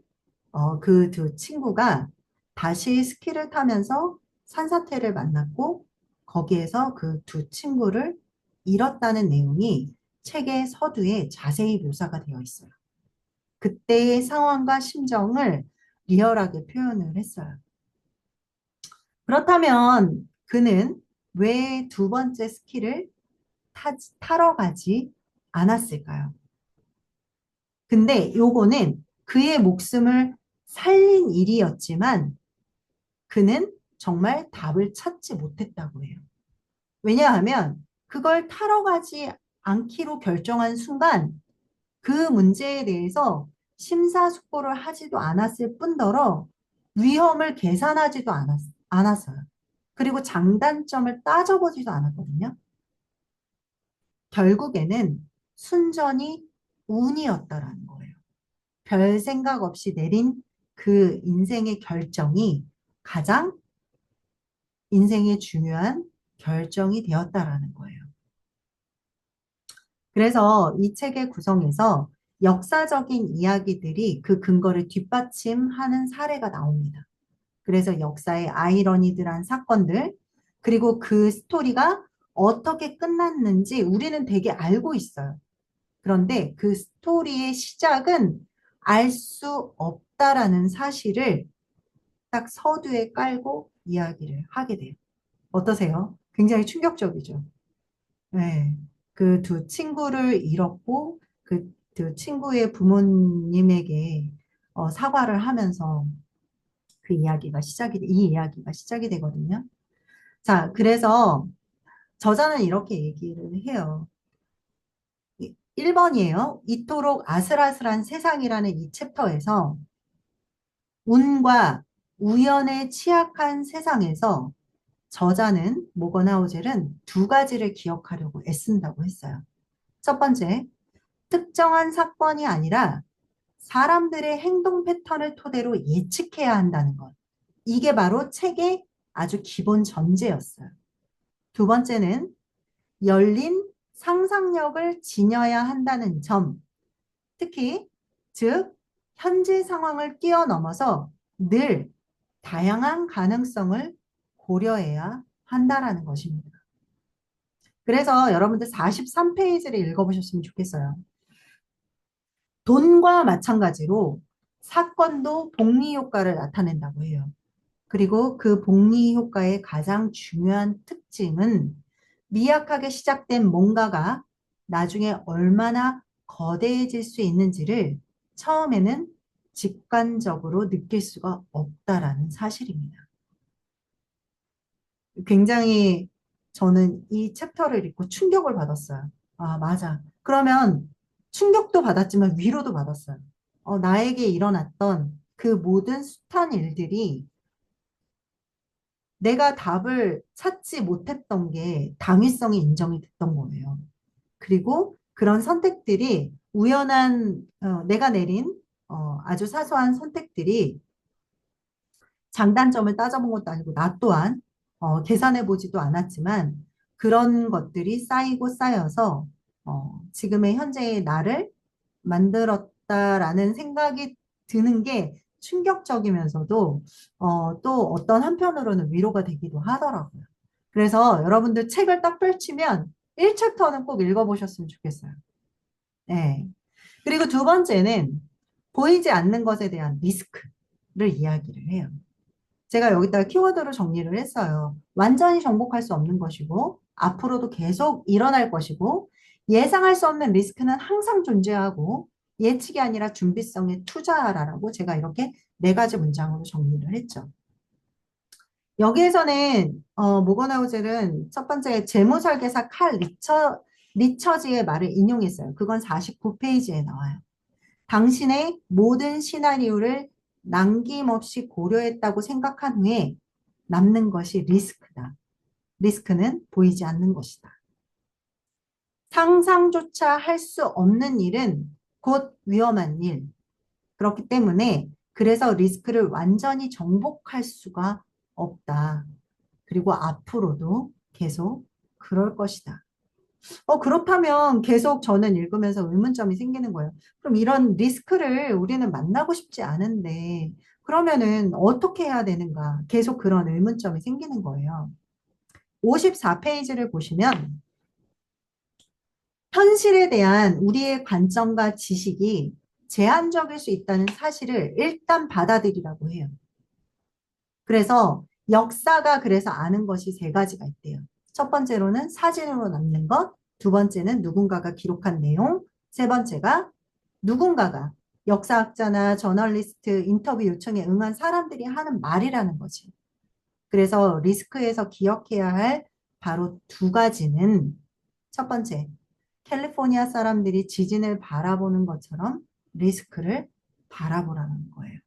그 두 친구가 다시 스키를 타면서 산사태를 만났고 거기에서 그 두 친구를 잃었다는 내용이 책의 서두에 자세히 묘사가 되어 있어요. 그때의 상황과 심정을 리얼하게 표현을 했어요. 그렇다면 그는 왜 두 번째 스키를 타러 가지 않았을까요? 근데 요거는 그의 목숨을 살린 일이었지만 그는 정말 답을 찾지 못했다고 해요. 왜냐하면 그걸 타러 가지 않기로 결정한 순간 그 문제에 대해서 심사숙고를 하지도 않았을 뿐더러 위험을 계산하지도 않았어요. 그리고 장단점을 따져보지도 않았거든요. 결국에는 순전히 운이었다라는 거예요. 별 생각 없이 내린 그 인생의 결정이 가장 인생의 중요한 결정이 되었다라는 거예요. 그래서 이 책의 구성에서 역사적인 이야기들이 그 근거를 뒷받침하는 사례가 나옵니다. 그래서 역사의 아이러니들한 사건들, 그리고 그 스토리가 어떻게 끝났는지 우리는 되게 알고 있어요. 그런데 그 스토리의 시작은 알 수 없다라는 사실을 딱 서두에 깔고 이야기를 하게 돼요. 어떠세요? 굉장히 충격적이죠. 네. 그 두 친구를 잃었고 그 두 친구의 부모님에게 사과를 하면서 이 이야기가 시작이 되거든요. 자, 그래서 저자는 이렇게 얘기를 해요. 1번이에요. 이토록 아슬아슬한 세상이라는 이 챕터에서 운과 우연에 취약한 세상에서 저자는 모건하우젤은 두 가지를 기억하려고 애쓴다고 했어요. 첫 번째, 특정한 사건이 아니라 사람들의 행동 패턴을 토대로 예측해야 한다는 것. 이게 바로 책의 아주 기본 전제였어요. 두 번째는 열린 상상력을 지녀야 한다는 점. 특히, 즉, 현재 상황을 뛰어넘어서 늘 다양한 가능성을 고려해야 한다라는 것입니다. 그래서 여러분들 43페이지를 읽어보셨으면 좋겠어요. 돈과 마찬가지로 사건도 복리 효과를 나타낸다고 해요. 그리고 그 복리 효과의 가장 중요한 특징은 미약하게 시작된 뭔가가 나중에 얼마나 거대해질 수 있는지를 처음에는 직관적으로 느낄 수가 없다라는 사실입니다. 굉장히 저는 이 챕터를 읽고 충격을 받았어요. 아, 맞아. 그러면 충격도 받았지만 위로도 받았어요. 나에게 일어났던 그 모든 숱한 일들이 내가 답을 찾지 못했던 게 당위성이 인정이 됐던 거예요. 그리고 그런 선택들이 내가 내린 아주 사소한 선택들이 장단점을 따져본 것도 아니고 나 또한 계산해 보지도 않았지만 그런 것들이 쌓이고 쌓여서 지금의 현재의 나를 만들었다라는 생각이 드는 게 충격적이면서도 또 어떤 한편으로는 위로가 되기도 하더라고요. 그래서 여러분들 책을 딱 펼치면 1챕터는 꼭 읽어보셨으면 좋겠어요. 네. 그리고 두 번째는 보이지 않는 것에 대한 리스크를 이야기를 해요. 제가 여기다가 키워드로 정리를 했어요. 완전히 정복할 수 없는 것이고, 앞으로도 계속 일어날 것이고, 예상할 수 없는 리스크는 항상 존재하고, 예측이 아니라 준비성에 투자하라라고 제가 이렇게 네 가지 문장으로 정리를 했죠. 여기에서는, 모건하우젤은 첫 번째 재무설계사 리처지의 말을 인용했어요. 그건 49페이지에 나와요. 당신의 모든 시나리오를 남김없이 고려했다고 생각한 후에 남는 것이 리스크다. 리스크는 보이지 않는 것이다. 상상조차 할 수 없는 일은 곧 위험한 일. 그렇기 때문에 그래서 리스크를 완전히 정복할 수가 없다. 그리고 앞으로도 계속 그럴 것이다. 그렇다면 계속 저는 읽으면서 의문점이 생기는 거예요. 그럼 이런 리스크를 우리는 만나고 싶지 않은데, 그러면은 어떻게 해야 되는가? 계속 그런 의문점이 생기는 거예요. 54페이지를 보시면, 현실에 대한 우리의 관점과 지식이 제한적일 수 있다는 사실을 일단 받아들이라고 해요. 그래서 역사가 그래서 아는 것이 세 가지가 있대요. 첫 번째로는 사진으로 남는 것, 두 번째는 누군가가 기록한 내용, 세 번째가 누군가가 역사학자나 저널리스트 인터뷰 요청에 응한 사람들이 하는 말이라는 거지. 그래서 리스크에서 기억해야 할 바로 두 가지는 첫 번째, 캘리포니아 사람들이 지진을 바라보는 것처럼 리스크를 바라보라는 거예요.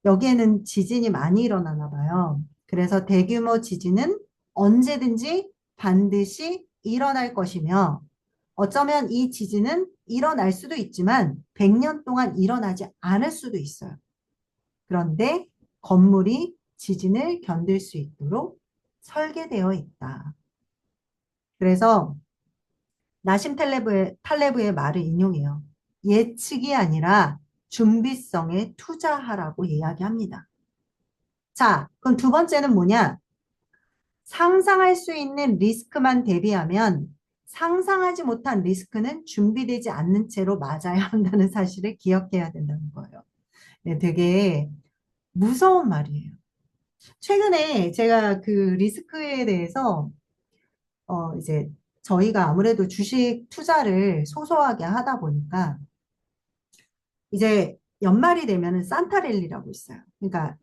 여기에는 지진이 많이 일어나나 봐요. 그래서 대규모 지진은 언제든지 반드시 일어날 것이며 어쩌면 이 지진은 일어날 수도 있지만 100년 동안 일어나지 않을 수도 있어요. 그런데 건물이 지진을 견딜 수 있도록 설계되어 있다. 그래서 나심 탈레브의 말을 인용해요. 예측이 아니라 준비성에 투자하라고 이야기합니다. 자, 그럼 두 번째는 뭐냐? 상상할 수 있는 리스크만 대비하면 상상하지 못한 리스크는 준비되지 않는 채로 맞아야 한다는 사실을 기억해야 된다는 거예요. 네, 되게 무서운 말이에요. 최근에 제가 그 리스크에 대해서 이제 저희가 아무래도 주식 투자를 소소하게 하다 보니까 이제 연말이 되면은 산타랠리라고 있어요. 그러니까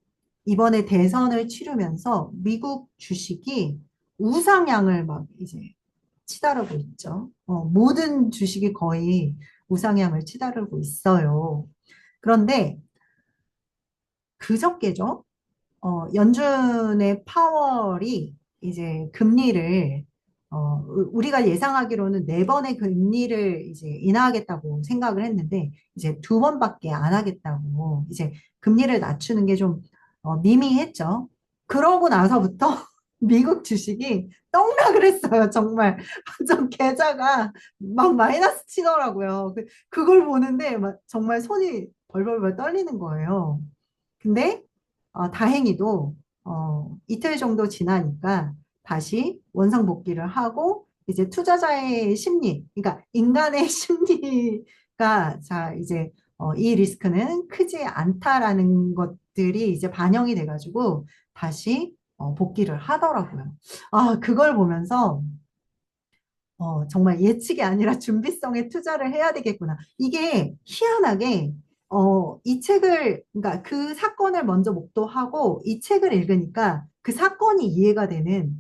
이번에 대선을 치르면서 미국 주식이 우상향을 막 이제 치달르고 있죠. 모든 주식이 거의 우상향을 치달르고 있어요. 그런데 그저께죠. 연준의 파월이 이제 금리를 우리가 예상하기로는 네 번의 금리를 이제 인하하겠다고 생각을 했는데 이제 두 번밖에 안 하겠다고 이제 금리를 낮추는 게 좀 미미했죠. 그러고 나서부터 미국 주식이 떡락을 했어요. 정말 완전 계좌가 막 마이너스 치더라고요. 그걸 보는데 막 정말 손이 벌벌벌 떨리는 거예요. 근데 다행히도 이틀 정도 지나니까 다시 원상 복귀를 하고 이제 투자자의 심리, 그러니까 인간의 심리가 자 이제 이 리스크는 크지 않다라는 것들이 이제 반영이 돼가지고 다시 복귀를 하더라고요. 그걸 보면서 정말 예측이 아니라 준비성에 투자를 해야 되겠구나. 이게 희한하게, 이 책을, 그러니까 그 사건을 먼저 목도하고 이 책을 읽으니까 그 사건이 이해가 되는,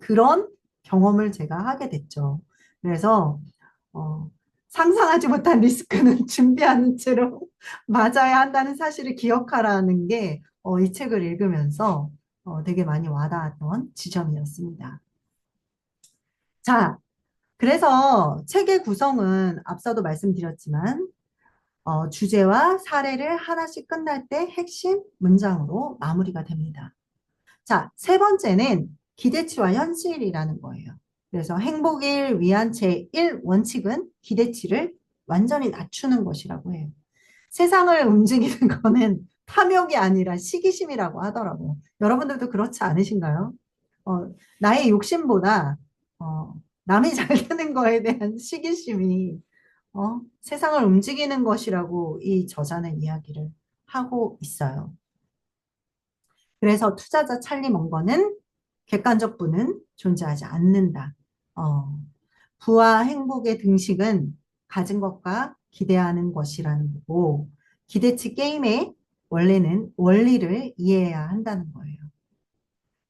그런 경험을 제가 하게 됐죠. 그래서, 어, 상상하지 못한 리스크는 준비하는 채로 맞아야 한다는 사실을 기억하라는 게, 이 책을 읽으면서, 되게 많이 와닿았던 지점이었습니다. 자, 그래서 책의 구성은 앞서도 말씀드렸지만 주제와 사례를 하나씩 끝날 때 핵심 문장으로 마무리가 됩니다. 자, 세 번째는 기대치와 현실이라는 거예요. 그래서 행복을 위한 제1 원칙은 기대치를 완전히 낮추는 것이라고 해요. 세상을 움직이는 거는 탐욕이 아니라 시기심이라고 하더라고요. 여러분들도 그렇지 않으신가요? 나의 욕심보다 남이 잘 되는 거에 대한 시기심이 세상을 움직이는 것이라고 이 저자는 이야기를 하고 있어요. 그래서 투자자 찰리 먼거는 객관적 부는 존재하지 않는다. 어, 부와 행복의 등식은 가진 것과 기대하는 것이라는 거고, 기대치 게임의 원래는 원리를 이해해야 한다는 거예요.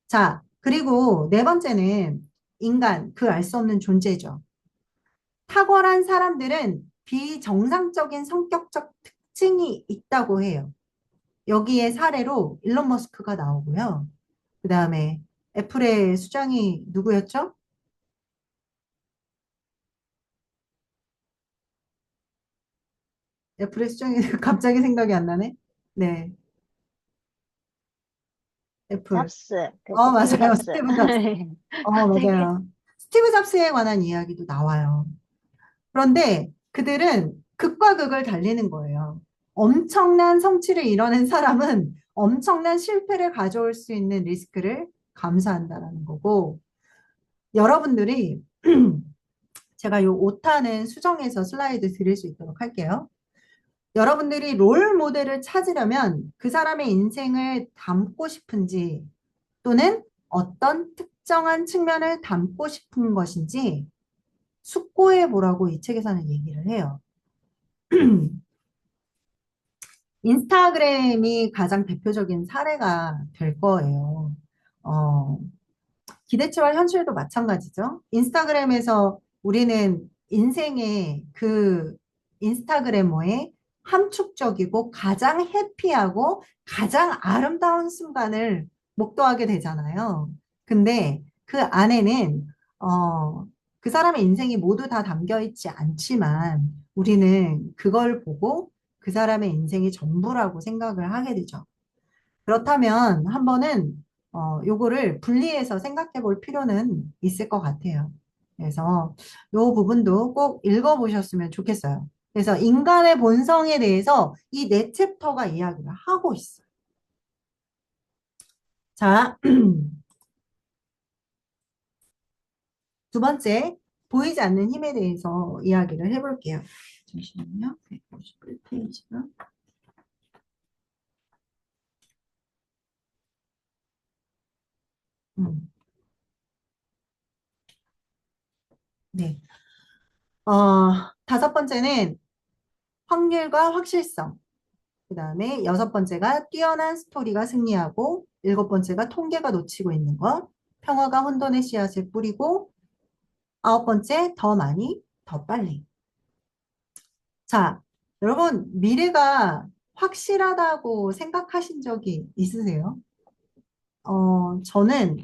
자, 그리고 네 번째는 인간, 그 알 수 없는 존재죠. 탁월한 사람들은 비정상적인 성격적 특징이 있다고 해요. 여기에 사례로 일론 머스크가 나오고요. 그 다음에 애플의 수장이 누구였죠? 애플의 수정이 갑자기 생각이 안 나네. 네, 애플. 잡스, 그 스티브 맞아요. 잡스. 스티브 잡스. 되게, 맞아요. 스티브 잡스에 관한 이야기도 나와요. 그런데 그들은 극과 극을 달리는 거예요. 엄청난 성취를 이뤄낸 사람은 엄청난 실패를 가져올 수 있는 리스크를 감수한다라는 거고, 여러분들이 제가 요 오타는 수정해서 슬라이드 드릴 수 있도록 할게요. 여러분들이 롤 모델을 찾으려면 그 사람의 인생을 담고 싶은지 또는 어떤 특정한 측면을 담고 싶은 것인지 숙고해 보라고 이 책에서는 얘기를 해요. 인스타그램이 가장 대표적인 사례가 될 거예요. 어, 기대치와 현실도 마찬가지죠. 인스타그램에서 우리는 인생의 그 인스타그래머의 함축적이고 가장 해피하고 가장 아름다운 순간을 목도하게 되잖아요. 근데 그 안에는 그 사람의 인생이 모두 다 담겨 있지 않지만 우리는 그걸 보고 그 사람의 인생이 전부라고 생각을 하게 되죠. 그렇다면 한 번은 요거를 분리해서 생각해 볼 필요는 있을 것 같아요. 그래서 요 부분도 꼭 읽어보셨으면 좋겠어요. 그래서 인간의 본성에 대해서 이 네 챕터가 이야기를 하고 있어요. 자, 두 번째, 보이지 않는 힘에 대해서 이야기를 해볼게요. 잠시만요. 151페이지가. 네. 다섯 번째는 확률과 확실성. 그 다음에 여섯 번째가 뛰어난 스토리가 승리하고, 일곱 번째가 통계가 놓치고 있는 것, 평화가 혼돈의 씨앗을 뿌리고, 아홉 번째, 더 많이, 더 빨리. 자, 여러분, 미래가 확실하다고 생각하신 적이 있으세요? 저는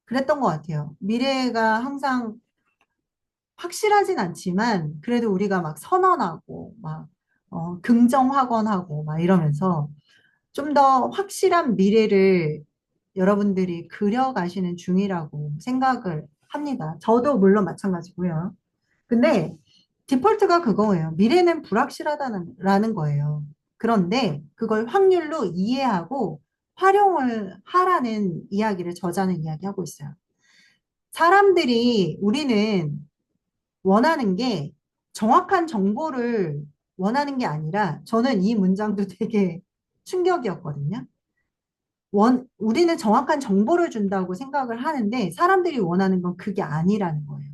그랬던 것 같아요. 미래가 항상 확실하진 않지만, 그래도 우리가 막 선언하고, 막, 긍정확언하고, 막 이러면서, 좀 더 확실한 미래를 여러분들이 그려가시는 중이라고 생각을 합니다. 저도 물론 마찬가지고요. 근데 디폴트가 그거예요. 미래는 불확실하다는 거예요. 그런데 그걸 확률로 이해하고 활용을 하라는 이야기를 저자는 이야기하고 있어요. 사람들이 우리는 원하는 게 정확한 정보를 원하는 게 아니라 저는 이 문장도 되게 충격이었거든요. 우리는 정확한 정보를 준다고 생각을 하는데 사람들이 원하는 건 그게 아니라는 거예요.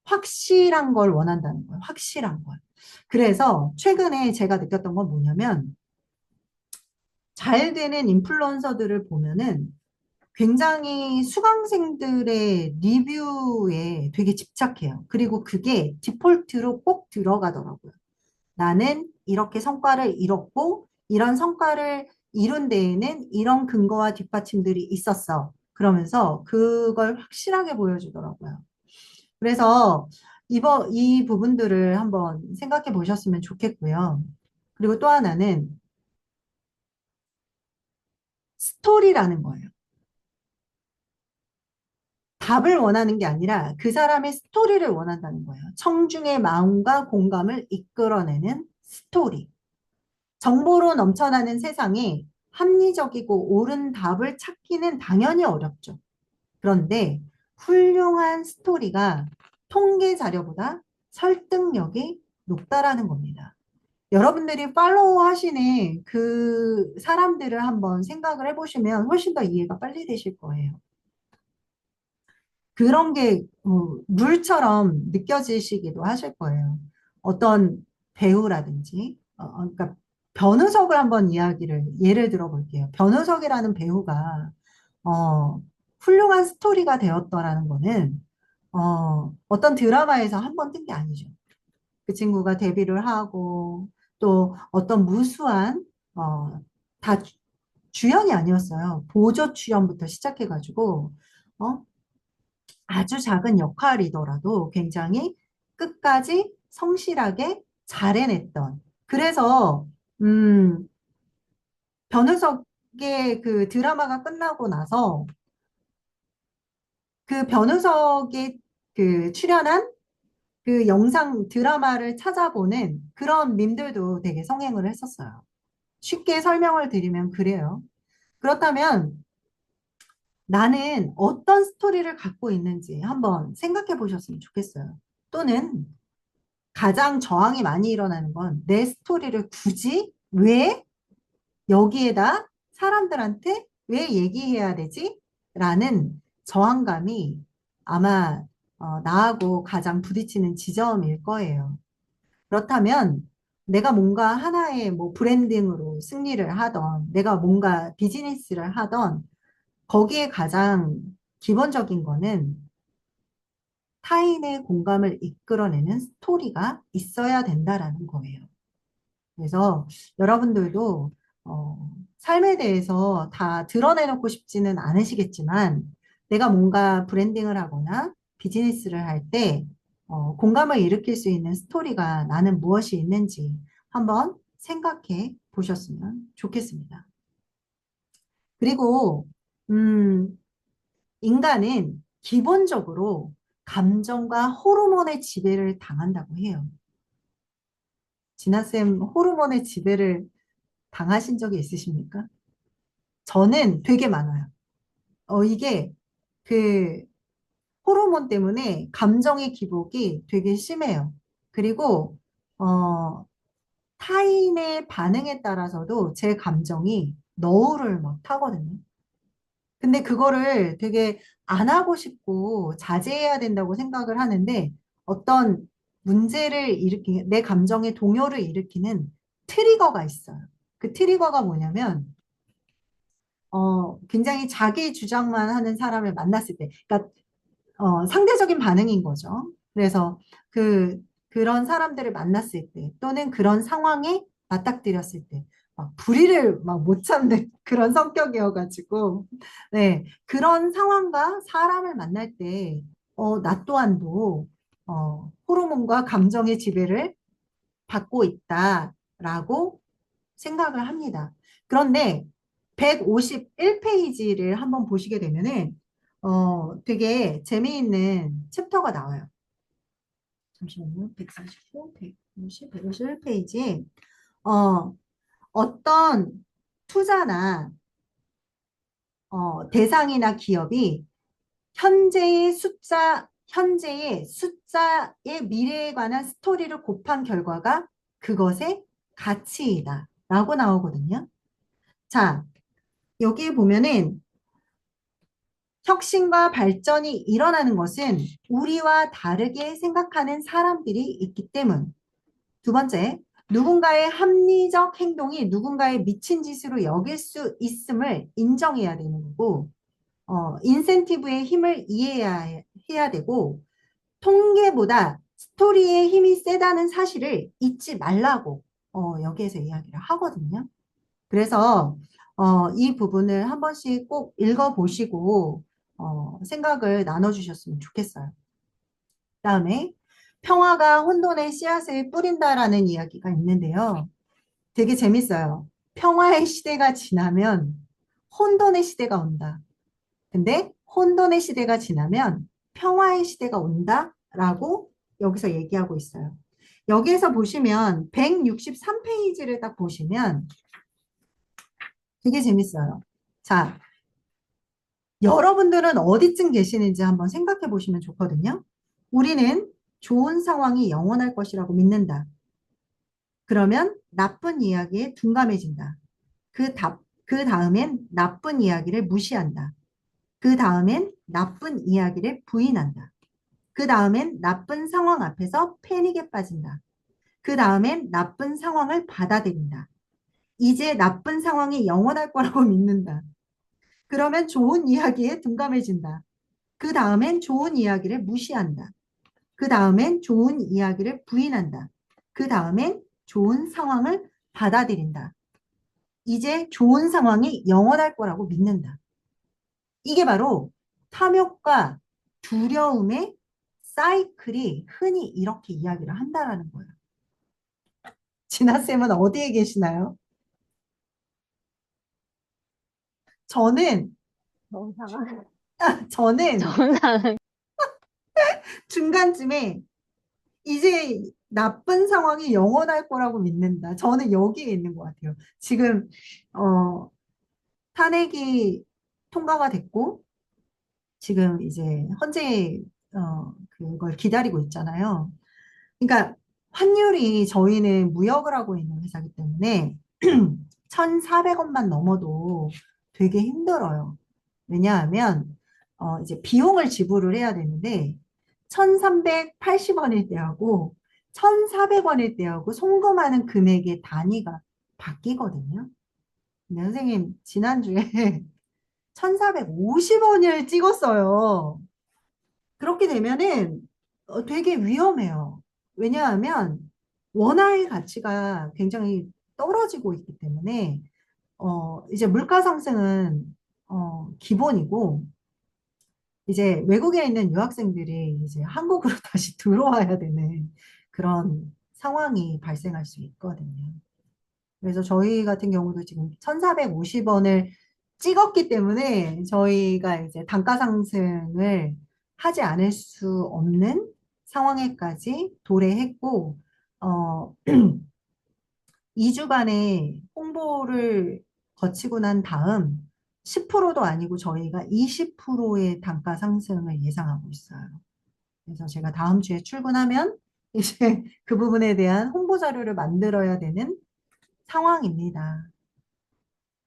확실한 걸 원한다는 거예요. 확실한 걸. 그래서 최근에 제가 느꼈던 건 뭐냐면 잘 되는 인플루언서들을 보면은 굉장히 수강생들의 리뷰에 되게 집착해요. 그리고 그게 디폴트로 꼭 들어가더라고요. 나는 이렇게 성과를 이뤘고, 이런 성과를 이룬 데에는 이런 근거와 뒷받침들이 있었어. 그러면서 그걸 확실하게 보여주더라고요. 그래서 이 부분들을 한번 생각해 보셨으면 좋겠고요. 그리고 또 하나는 스토리라는 거예요. 답을 원하는 게 아니라 그 사람의 스토리를 원한다는 거예요. 청중의 마음과 공감을 이끌어내는 스토리. 정보로 넘쳐나는 세상에 합리적이고 옳은 답을 찾기는 당연히 어렵죠. 그런데 훌륭한 스토리가 통계 자료보다 설득력이 높다라는 겁니다. 여러분들이 팔로우 하시는 그 사람들을 한번 생각을 해보시면 훨씬 더 이해가 빨리 되실 거예요. 그런 게 물처럼 느껴지시기도 하실 거예요. 어떤 배우라든지, 그러니까 변우석을 한번 예를 들어 볼게요. 변우석이라는 배우가 훌륭한 스토리가 되었더라는 거는 어떤 드라마에서 한 번 뜬 게 아니죠. 그 친구가 데뷔를 하고 또 어떤 무수한 다 주연이 아니었어요. 보조 출연부터 시작해가지고 어, 아주 작은 역할이더라도 굉장히 끝까지 성실하게 잘 해냈던. 그래서, 음, 변우석의 그 드라마가 끝나고 나서 그 변우석의 그 출연한 그 영상 드라마를 찾아보는 그런 밈들도 되게 성행을 했었어요. 쉽게 설명을 드리면 그래요. 그렇다면 나는 어떤 스토리를 갖고 있는지 한번 생각해 보셨으면 좋겠어요. 또는 가장 저항이 많이 일어나는 건 내 스토리를 굳이 왜 여기에다 사람들한테 왜 얘기해야 되지? 라는 저항감이 아마 나하고 가장 부딪히는 지점일 거예요. 그렇다면 내가 뭔가 하나의 뭐 브랜딩으로 승리를 하던 내가 뭔가 비즈니스를 하던 거기에 가장 기본적인 거는 타인의 공감을 이끌어내는 스토리가 있어야 된다라는 거예요. 그래서 여러분들도 삶에 대해서 다 드러내놓고 싶지는 않으시겠지만 내가 뭔가 브랜딩을 하거나 비즈니스를 할 때 공감을 일으킬 수 있는 스토리가 나는 무엇이 있는지 한번 생각해 보셨으면 좋겠습니다. 그리고 음, 인간은 기본적으로 감정과 호르몬의 지배를 당한다고 해요. 진아쌤, 호르몬의 지배를 당하신 적이 있으십니까? 저는 되게 많아요. 이게 그 호르몬 때문에 감정의 기복이 되게 심해요. 그리고, 어, 타인의 반응에 따라서도 제 감정이 너울을 막 타거든요. 근데 그거를 되게 안 하고 싶고 자제해야 된다고 생각을 하는데 어떤 문제를 내 감정의 동요를 일으키는 트리거가 있어요. 그 트리거가 뭐냐면 굉장히 자기 주장만 하는 사람을 만났을 때, 그러니까 상대적인 반응인 거죠. 그래서 그런 사람들을 만났을 때, 또는 그런 상황에 맞닥뜨렸을 때, 막 불의를 막 못 참는 그런 성격이어가지고, 네, 그런 상황과 사람을 만날 때, 나 또한도, 호르몬과 감정의 지배를 받고 있다라고 생각을 합니다. 그런데 151페이지를 한번 보시게 되면은 되게 재미있는 챕터가 나와요. 잠시만요. 149, 150, 151페이지. 어, 어떤 투자나 대상이나 기업이 현재의 숫자의 미래에 관한 스토리를 곱한 결과가 그것의 가치이다. 라고 나오거든요. 자, 여기 보면은 혁신과 발전이 일어나는 것은 우리와 다르게 생각하는 사람들이 있기 때문. 두 번째, 누군가의 합리적 행동이 누군가의 미친 짓으로 여길 수 있음을 인정해야 되는 거고, 인센티브의 힘을 이해해야 해야 되고, 통계보다 스토리의 힘이 세다는 사실을 잊지 말라고 여기에서 이야기를 하거든요. 그래서 이 부분을 한 번씩 꼭 읽어보시고 생각을 나눠주셨으면 좋겠어요. 다음에 평화가 혼돈의 씨앗을 뿌린다라는 이야기가 있는데요. 되게 재밌어요. 평화의 시대가 지나면 혼돈의 시대가 온다. 근데 혼돈의 시대가 지나면 평화의 시대가 온다라고 여기서 얘기하고 있어요. 여기에서 보시면 163페이지를 딱 보시면 되게 재밌어요. 자, 여러분들은 어디쯤 계시는지 한번 생각해 보시면 좋거든요. 우리는 좋은 상황이 영원할 것이라고 믿는다. 그러면 나쁜 이야기에 둔감해진다. 그 다음엔 나쁜 이야기를 무시한다. 그 다음엔 나쁜 이야기를 부인한다. 그 다음엔 나쁜 상황 앞에서 패닉에 빠진다. 그 다음엔 나쁜 상황을 받아들인다. 이제 나쁜 상황이 영원할 거라고 믿는다. 그러면 좋은 이야기에 둔감해진다. 그 다음엔 좋은 이야기를 무시한다. 그 다음엔 좋은 이야기를 부인한다. 그 다음엔 좋은 상황을 받아들인다. 이제 좋은 상황이 영원할 거라고 믿는다. 이게 바로 탐욕과 두려움의 사이클이 흔히 이렇게 이야기를 한다라는 거예요. 진아쌤은 어디에 계시나요? 저는, 좋은 상황. 저는 좋은 상황. 중간쯤에 이제 나쁜 상황이 영원할 거라고 믿는다. 저는 여기에 있는 것 같아요. 지금, 어, 탄핵이 통과가 됐고, 지금 이제 헌재, 그걸 기다리고 있잖아요. 그러니까 환율이 저희는 무역을 하고 있는 회사이기 때문에 1,400원만 넘어도 되게 힘들어요. 왜냐하면 이제 비용을 지불을 해야 되는데 1,380원일 때하고 1,400원일 때하고 송금하는 금액의 단위가 바뀌거든요. 근데 선생님 지난주에 1,450원을 찍었어요. 그렇게 되면은 되게 위험해요. 왜냐하면 원화의 가치가 굉장히 떨어지고 있기 때문에 이제 물가 상승은 기본이고 이제 외국에 있는 유학생들이 이제 한국으로 다시 들어와야 되는 그런 상황이 발생할 수 있거든요. 그래서 저희 같은 경우도 지금 1,450원을 찍었기 때문에 저희가 이제 단가 상승을 하지 않을 수 없는 상황에까지 도래했고, 어, 2주간의 홍보를 거치고 난 다음 10%도 아니고 저희가 20%의 단가 상승을 예상하고 있어요. 그래서 제가 다음 주에 출근하면 이제 그 부분에 대한 홍보 자료를 만들어야 되는 상황입니다.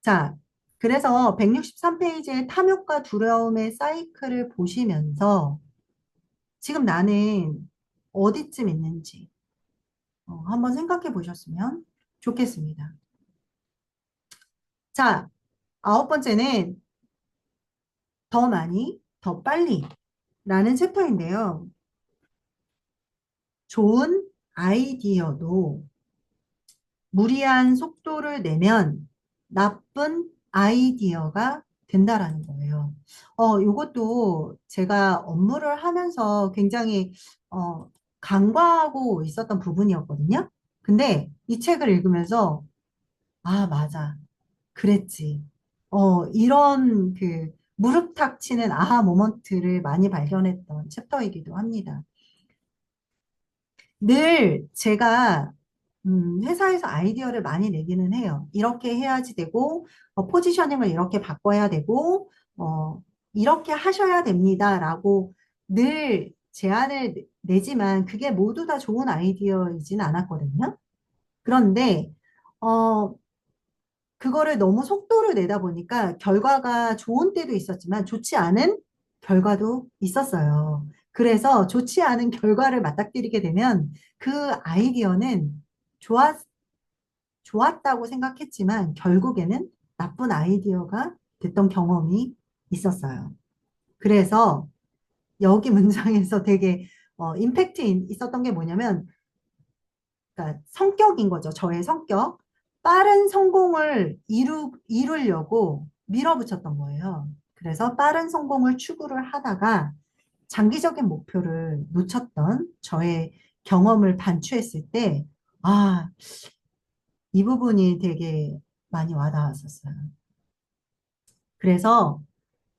자, 그래서 163페이지의 탐욕과 두려움의 사이클을 보시면서 지금 나는 어디쯤 있는지 한번 생각해 보셨으면 좋겠습니다. 자, 아홉 번째는 더 많이, 더 빨리 라는 챕터인데요. 좋은 아이디어도 무리한 속도를 내면 나쁜 아이디어가 된다라는 거예요. 이것도 제가 업무를 하면서 굉장히 간과하고 있었던 부분이었거든요. 근데 이 책을 읽으면서 아, 맞아. 그랬지. 이런 그 무릎 탁 치는 아하 모먼트를 많이 발견했던 챕터이기도 합니다. 늘 제가 회사에서 아이디어를 많이 내기는 해요. 이렇게 해야지 되고, 포지셔닝을 이렇게 바꿔야 되고, 이렇게 하셔야 됩니다라고 늘 제안을 내지만 그게 모두 다 좋은 아이디어이지는 않았거든요. 그런데, 어, 그거를 너무 속도를 내다 보니까 결과가 좋은 때도 있었지만 좋지 않은 결과도 있었어요. 그래서 좋지 않은 결과를 맞닥뜨리게 되면 그 아이디어는 좋았, 좋았다고 생각했지만 결국에는 나쁜 아이디어가 됐던 경험이 있었어요. 그래서 여기 문장에서 되게 임팩트 있었던 게 뭐냐면 그러니까 성격인 거죠. 저의 성격. 빠른 성공을 이루려고 밀어붙였던 거예요. 그래서 빠른 성공을 추구를 하다가 장기적인 목표를 놓쳤던 저의 경험을 반추했을 때, 아, 이 부분이 되게 많이 와닿았었어요. 그래서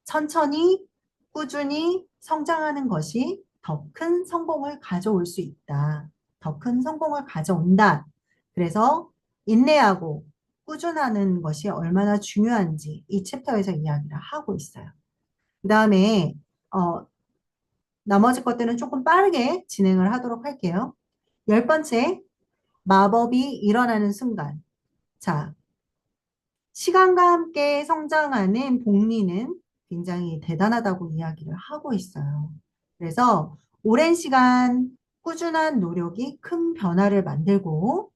천천히 꾸준히 성장하는 것이 더 큰 성공을 가져올 수 있다. 더 큰 성공을 가져온다. 그래서 인내하고 꾸준하는 것이 얼마나 중요한지 이 챕터에서 이야기를 하고 있어요. 그 다음에 나머지 것들은 조금 빠르게 진행을 하도록 할게요. 열 번째, 마법이 일어나는 순간. 자, 시간과 함께 성장하는 복리는 굉장히 대단하다고 이야기를 하고 있어요. 그래서 오랜 시간 꾸준한 노력이 큰 변화를 만들고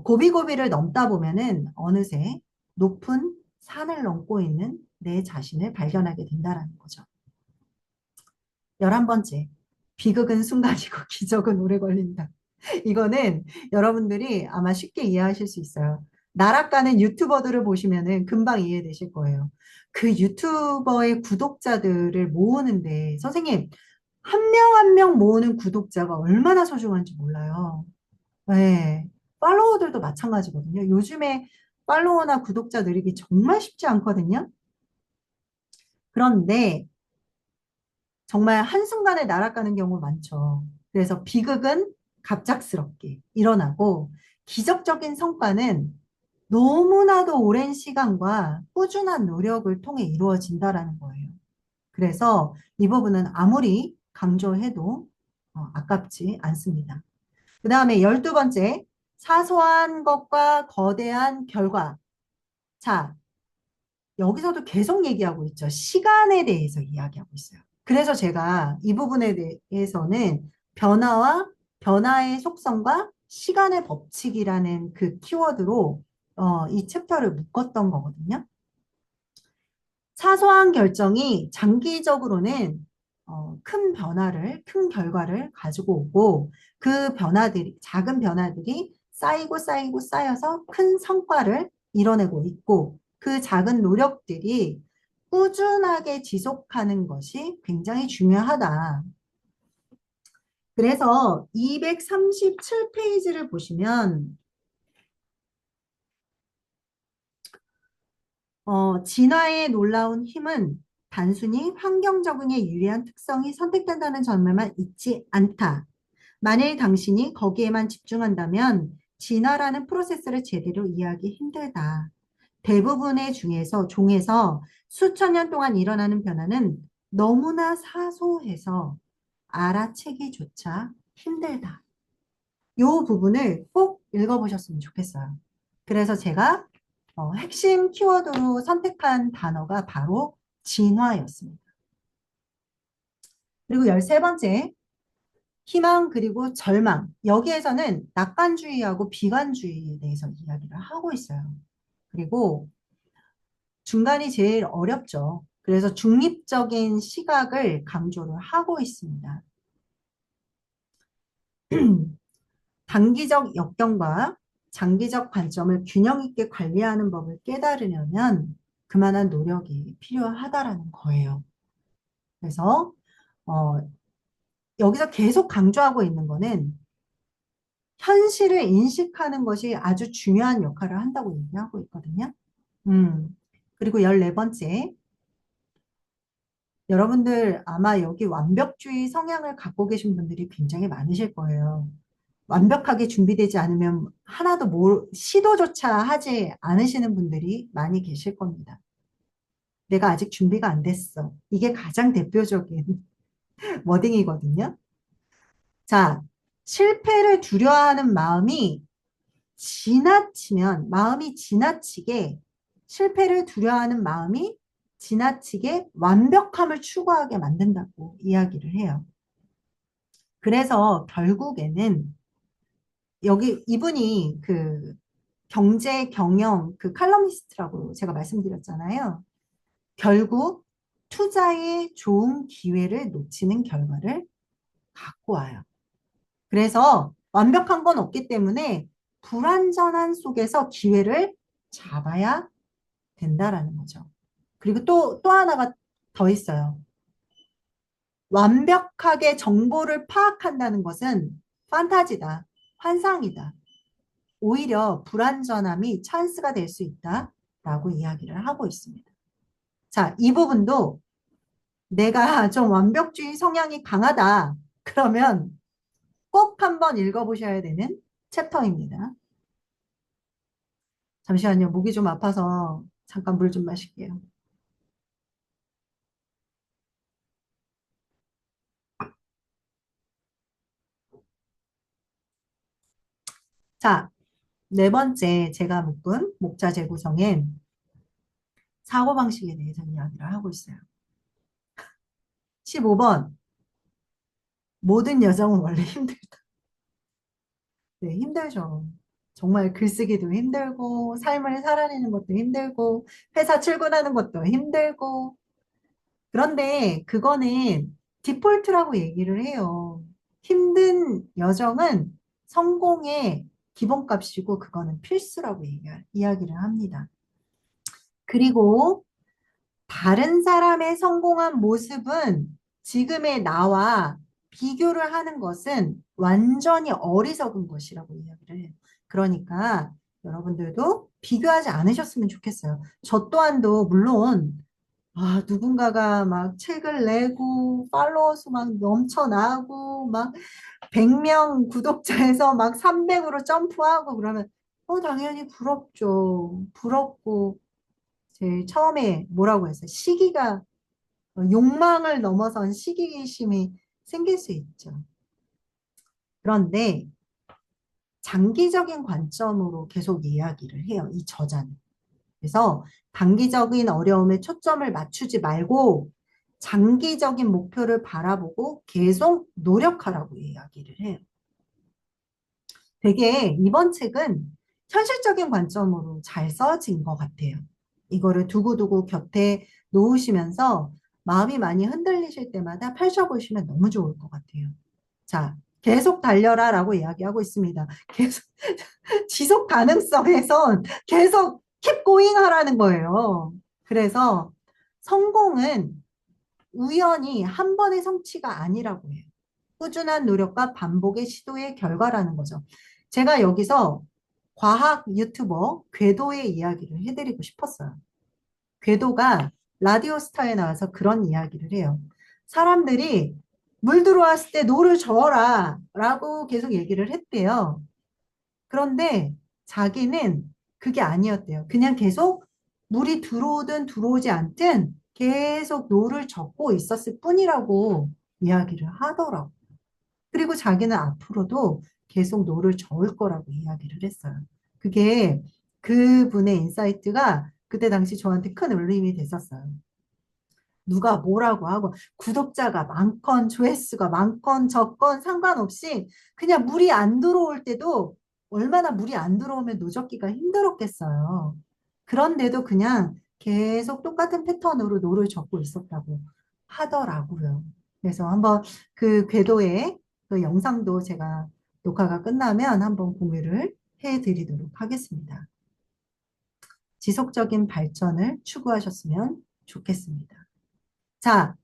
고비고비를 넘다 보면은 어느새 높은 산을 넘고 있는 내 자신을 발견하게 된다라는 거죠. 11번째, 비극은 순간이고 기적은 오래 걸린다. 이거는 여러분들이 아마 쉽게 이해하실 수 있어요. 나락가는 유튜버들을 보시면은 금방 이해되실 거예요. 그 유튜버의 구독자들을 모으는데, 선생님, 한 명 한 명 모으는 구독자가 얼마나 소중한지 몰라요. 네. 팔로워들도 마찬가지거든요. 요즘에 팔로워나 구독자 늘리기 정말 쉽지 않거든요. 그런데 정말 한순간에 날아가는 경우 많죠. 그래서 비극은 갑작스럽게 일어나고 기적적인 성과는 너무나도 오랜 시간과 꾸준한 노력을 통해 이루어진다라는 거예요. 그래서 이 부분은 아무리 강조해도 아깝지 않습니다. 그 다음에 12번째, 사소한 것과 거대한 결과. 자, 여기서도 계속 얘기하고 있죠. 시간에 대해서 이야기하고 있어요. 그래서 제가 이 부분에 대해서는 변화와 변화의 속성과 시간의 법칙이라는 그 키워드로 이 챕터를 묶었던 거거든요. 사소한 결정이 장기적으로는 큰 결과를 가지고 오고 그 변화들이, 작은 변화들이 쌓이고 쌓여서 큰 성과를 이뤄내고 있고 그 작은 노력들이 꾸준하게 지속하는 것이 굉장히 중요하다. 그래서 237페이지를 보시면 진화의 놀라운 힘은 단순히 환경 적응에 유리한 특성이 선택된다는 점에만 있지 않다. 만일 당신이 거기에만 집중한다면 진화라는 프로세스를 제대로 이해하기 힘들다. 대부분의 종에서 수천 년 동안 일어나는 변화는 너무나 사소해서 알아채기조차 힘들다. 이 부분을 꼭 읽어보셨으면 좋겠어요. 그래서 제가 핵심 키워드로 선택한 단어가 바로 진화였습니다. 그리고 13번째, 희망 그리고 절망. 여기에서는 낙관주의하고 비관주의에 대해서 이야기를 하고 있어요. 그리고 중간이 제일 어렵죠. 그래서 중립적인 시각을 강조를 하고 있습니다. 단기적 역경과 장기적 관점을 균형 있게 관리하는 법을 깨달으려면 그만한 노력이 필요하다라는 거예요. 그래서 어, 여기서 계속 강조하고 있는 거는 현실을 인식하는 것이 아주 중요한 역할을 한다고 얘기하고 있거든요. 그리고 14번째, 여러분들 아마 여기 완벽주의 성향을 갖고 계신 분들이 굉장히 많으실 거예요. 완벽하게 준비되지 않으면 하나도 시도조차 하지 않으시는 분들이 많이 계실 겁니다. 내가 아직 준비가 안 됐어. 이게 가장 대표적인 워딩이거든요. 자, 실패를 두려워하는 마음이 지나치게, 실패를 두려워하는 마음이 지나치게 완벽함을 추구하게 만든다고 이야기를 해요. 그래서 결국에는 여기 이분이 그 경제 경영 그 칼럼니스트라고 제가 말씀드렸잖아요. 결국 투자의 좋은 기회를 놓치는 결과를 갖고 와요. 그래서 완벽한 건 없기 때문에 불완전한 속에서 기회를 잡아야 된다라는 거죠. 그리고 또 하나가 더 있어요. 완벽하게 정보를 파악한다는 것은 판타지다, 환상이다. 오히려 불완전함이 찬스가 될 수 있다라고 이야기를 하고 있습니다. 자, 이 부분도 내가 좀 완벽주의 성향이 강하다. 그러면 꼭 한번 읽어보셔야 되는 챕터입니다. 잠시만요. 목이 좀 아파서 잠깐 물 좀 마실게요. 자, 네 번째 제가 묶은 목자 재구성엔 사고방식에 대해서 이야기를 하고 있어요. 15번. 모든 여정은 원래 힘들다. 네, 힘들죠. 정말 글쓰기도 힘들고, 삶을 살아내는 것도 힘들고, 회사 출근하는 것도 힘들고. 그런데 그거는 디폴트라고 얘기를 해요. 힘든 여정은 성공의 기본값이고, 그거는 필수라고 이야기를 합니다. 그리고 다른 사람의 성공한 모습은 지금의 나와 비교를 하는 것은 완전히 어리석은 것이라고 이야기를 해요. 그러니까 여러분들도 비교하지 않으셨으면 좋겠어요. 저 또한도 물론 누군가가 막 책을 내고 팔로워 수 막 넘쳐나고 막 100명 구독자에서 막 300으로 점프하고 그러면 당연히 부럽죠. 부럽고 제일 처음에 뭐라고 했어요? 시기가 욕망을 넘어선 시기심이 생길 수 있죠. 그런데 장기적인 관점으로 계속 이야기를 해요. 이 저자는. 그래서 단기적인 어려움에 초점을 맞추지 말고 장기적인 목표를 바라보고 계속 노력하라고 이야기를 해요. 되게 이번 책은 현실적인 관점으로 잘 써진 것 같아요. 이거를 두고두고 곁에 놓으시면서 마음이 많이 흔들리실 때마다 펼쳐보시면 너무 좋을 것 같아요. 자, 계속 달려라 라고 이야기하고 있습니다. 계속, 지속 가능성에선 계속 keep going 하라는 거예요. 그래서 성공은 우연히 한 번의 성취가 아니라고 해요. 꾸준한 노력과 반복의 시도의 결과라는 거죠. 제가 여기서 과학 유튜버 궤도의 이야기를 해드리고 싶었어요. 궤도가 라디오스타에 나와서 그런 이야기를 해요. 사람들이 물 들어왔을 때 노를 저어라 라고 계속 얘기를 했대요. 그런데 자기는 그게 아니었대요. 그냥 계속 물이 들어오든 들어오지 않든 계속 노를 젓고 있었을 뿐이라고 이야기를 하더라고. 그리고 자기는 앞으로도 계속 노를 저을 거라고 이야기를 했어요. 그게 그분의 인사이트가 그때 당시 저한테 큰 울림이 됐었어요. 누가 뭐라고 하고 구독자가 많건 조회수가 많건 적건 상관없이 그냥 물이 안 들어올 때도 얼마나 물이 안 들어오면 노젓기가 힘들었겠어요. 그런데도 그냥 계속 똑같은 패턴으로 노를 젓고 있었다고 하더라고요. 그래서 한번 그 궤도의 그 영상도 제가 녹화가 끝나면 한번 공유를 해드리도록 하겠습니다. 지속적인 발전을 추구하셨으면 좋겠습니다. 자,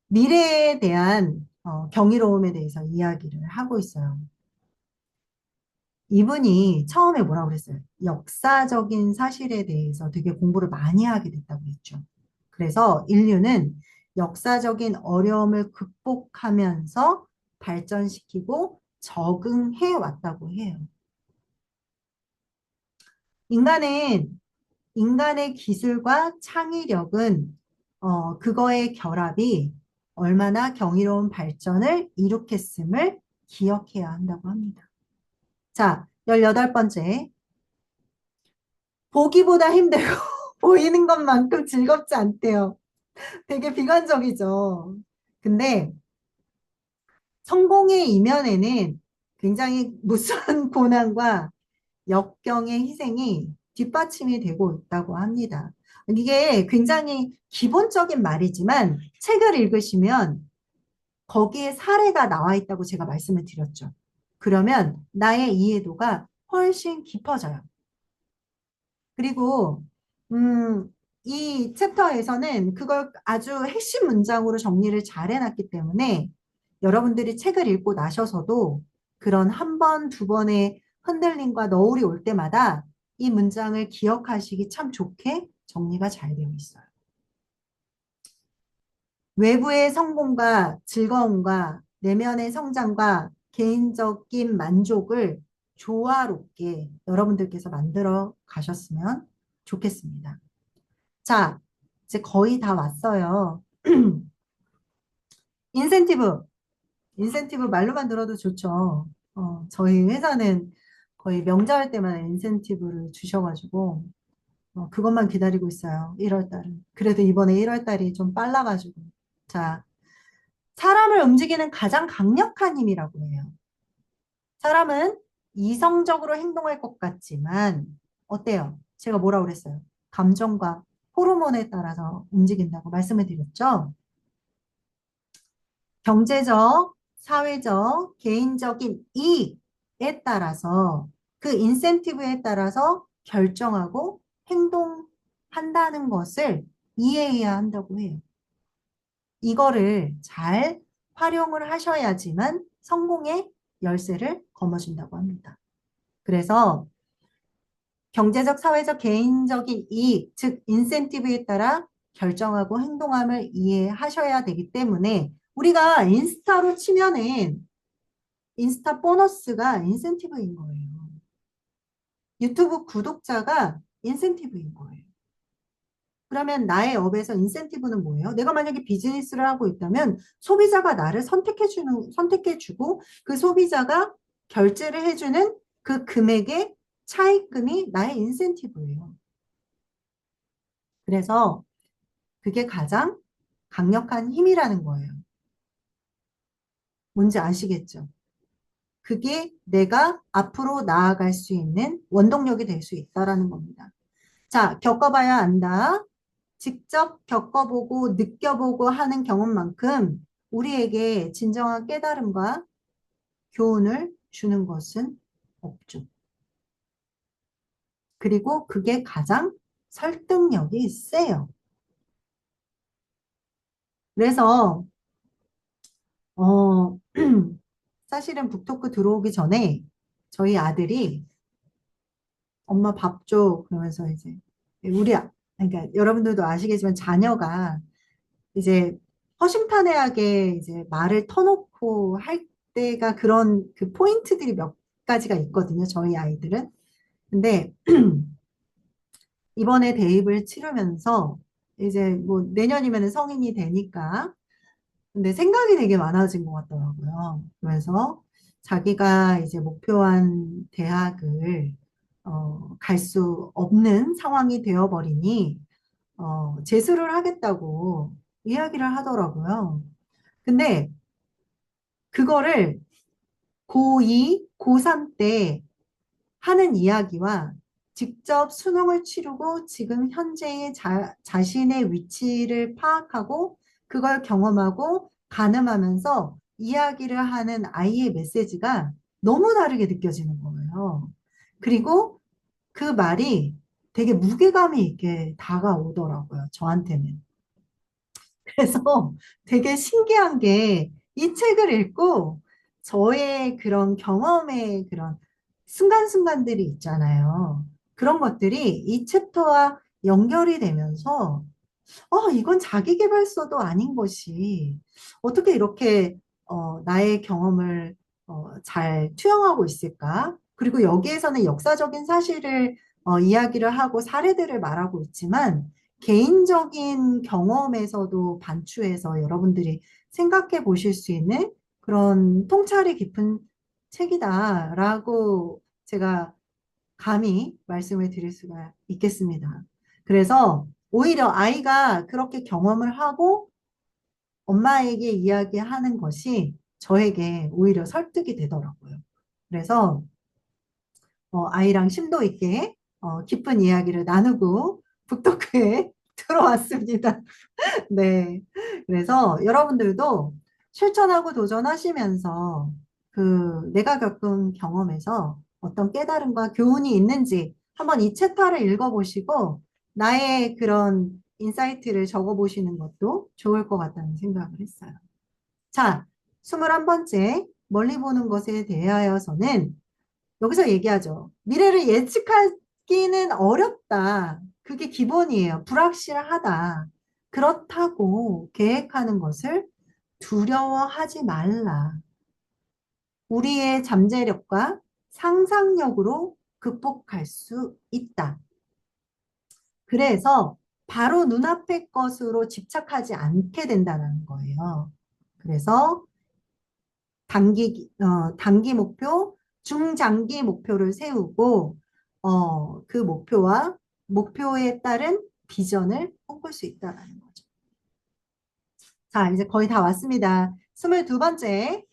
미래에 대한 경이로움에 대해서 이야기를 하고 있어요. 이분이 처음에 뭐라고 그랬어요? 역사적인 사실에 대해서 되게 공부를 많이 하게 됐다고 했죠. 그래서 인류는 역사적인 어려움을 극복하면서 발전시키고 적응해 왔다고 해요. 인간은 인간의 기술과 창의력은 그거의 결합이 얼마나 경이로운 발전을 이룩했음을 기억해야 한다고 합니다. 자, 18번째. 보기보다 힘들고 보이는 것만큼 즐겁지 않대요. 되게 비관적이죠. 근데 성공의 이면에는 굉장히 무수한 고난과 역경의 희생이 뒷받침이 되고 있다고 합니다. 이게 굉장히 기본적인 말이지만 책을 읽으시면 거기에 사례가 나와 있다고 제가 말씀을 드렸죠. 그러면 나의 이해도가 훨씬 깊어져요. 그리고 이 챕터에서는 그걸 아주 핵심 문장으로 정리를 잘 해놨기 때문에 여러분들이 책을 읽고 나셔서도 그런 한 번, 두 번의 흔들림과 너울이 올 때마다 이 문장을 기억하시기 참 좋게 정리가 잘 되어 있어요. 외부의 성공과 즐거움과 내면의 성장과 개인적인 만족을 조화롭게 여러분들께서 만들어 가셨으면 좋겠습니다. 자, 이제 거의 다 왔어요. 인센티브. 인센티브 말로만 들어도 좋죠. 저희 회사는 거의 명절 때마다 인센티브를 주셔가지고, 그것만 기다리고 있어요. 1월 달은. 그래도 이번에 1월 달이 좀 빨라가지고. 자, 사람을 움직이는 가장 강력한 힘이라고 해요. 사람은 이성적으로 행동할 것 같지만, 어때요? 제가 뭐라고 그랬어요? 감정과 호르몬에 따라서 움직인다고 말씀을 드렸죠? 경제적, 사회적, 개인적인 이익에 따라서 그 인센티브에 따라서 결정하고 행동한다는 것을 이해해야 한다고 해요. 이거를 잘 활용을 하셔야지만 성공의 열쇠를 거머쥔다고 합니다. 그래서 경제적, 사회적, 개인적인 이익, 즉 인센티브에 따라 결정하고 행동함을 이해하셔야 되기 때문에 우리가 인스타로 치면은 인스타 보너스가 인센티브인 거예요. 유튜브 구독자가 인센티브인 거예요. 그러면 나의 업에서 인센티브는 뭐예요? 내가 만약에 비즈니스를 하고 있다면 소비자가 나를 선택해주고 그 소비자가 결제를 해주는 그 금액의 차입금이 나의 인센티브예요. 그래서 그게 가장 강력한 힘이라는 거예요. 뭔지 아시겠죠? 그게 내가 앞으로 나아갈 수 있는 원동력이 될 수 있다라는 겁니다. 자, 겪어봐야 안다. 직접 겪어보고 느껴보고 하는 경험만큼 우리에게 진정한 깨달음과 교훈을 주는 것은 없죠. 그리고 그게 가장 설득력이 세요. 그래서 어, 사실은 북토크 들어오기 전에 저희 아들이 엄마 밥 줘. 그러면서 이제 그러니까 여러분들도 아시겠지만 자녀가 이제 허심탄회하게 이제 말을 터놓고 할 때가 그런 그 포인트들이 몇 가지가 있거든요. 저희 아이들은. 근데 이번에 대입을 치르면서 이제 뭐 내년이면 성인이 되니까 근데 생각이 되게 많아진 것 같더라고요. 그래서 자기가 이제 목표한 대학을 갈 수 없는 상황이 되어버리니 재수를 하겠다고 이야기를 하더라고요. 근데 그거를 고2, 고3 때 하는 이야기와 직접 수능을 치르고 지금 현재의 자신의 위치를 파악하고 그걸 경험하고 가늠하면서 이야기를 하는 아이의 메시지가 너무 다르게 느껴지는 거예요. 그리고 그 말이 되게 무게감이 있게 다가오더라고요, 저한테는. 그래서 되게 신기한 게 이 책을 읽고 저의 그런 경험의 그런 순간순간들이 있잖아요. 그런 것들이 이 챕터와 연결이 되면서 이건 자기계발서도 아닌 것이 어떻게 이렇게 나의 경험을 잘 투영하고 있을까? 그리고 여기에서는 역사적인 사실을 이야기를 하고 사례들을 말하고 있지만 개인적인 경험에서도 반추해서 여러분들이 생각해 보실 수 있는 그런 통찰이 깊은 책이다라고 제가 감히 말씀을 드릴 수가 있겠습니다. 그래서 오히려 아이가 그렇게 경험을 하고 엄마에게 이야기하는 것이 저에게 오히려 설득이 되더라고요. 그래서 아이랑 심도 있게 깊은 이야기를 나누고 북토크에 들어왔습니다. 네. 그래서 여러분들도 실천하고 도전하시면서 그 내가 겪은 경험에서 어떤 깨달음과 교훈이 있는지 한번 이 챕터를 읽어보시고 나의 그런 인사이트를 적어보시는 것도 좋을 것 같다는 생각을 했어요. 자, 21번째 멀리 보는 것에 대하여서는 여기서 얘기하죠. 미래를 예측하기는 어렵다. 그게 기본이에요. 불확실하다. 그렇다고 계획하는 것을 두려워하지 말라. 우리의 잠재력과 상상력으로 극복할 수 있다. 그래서 바로 눈앞의 것으로 집착하지 않게 된다는 거예요. 그래서 단기 목표, 중장기 목표를 세우고, 그 목표에 따른 비전을 꿈꿀 수 있다는 거죠. 자, 이제 거의 다 왔습니다. 22번째,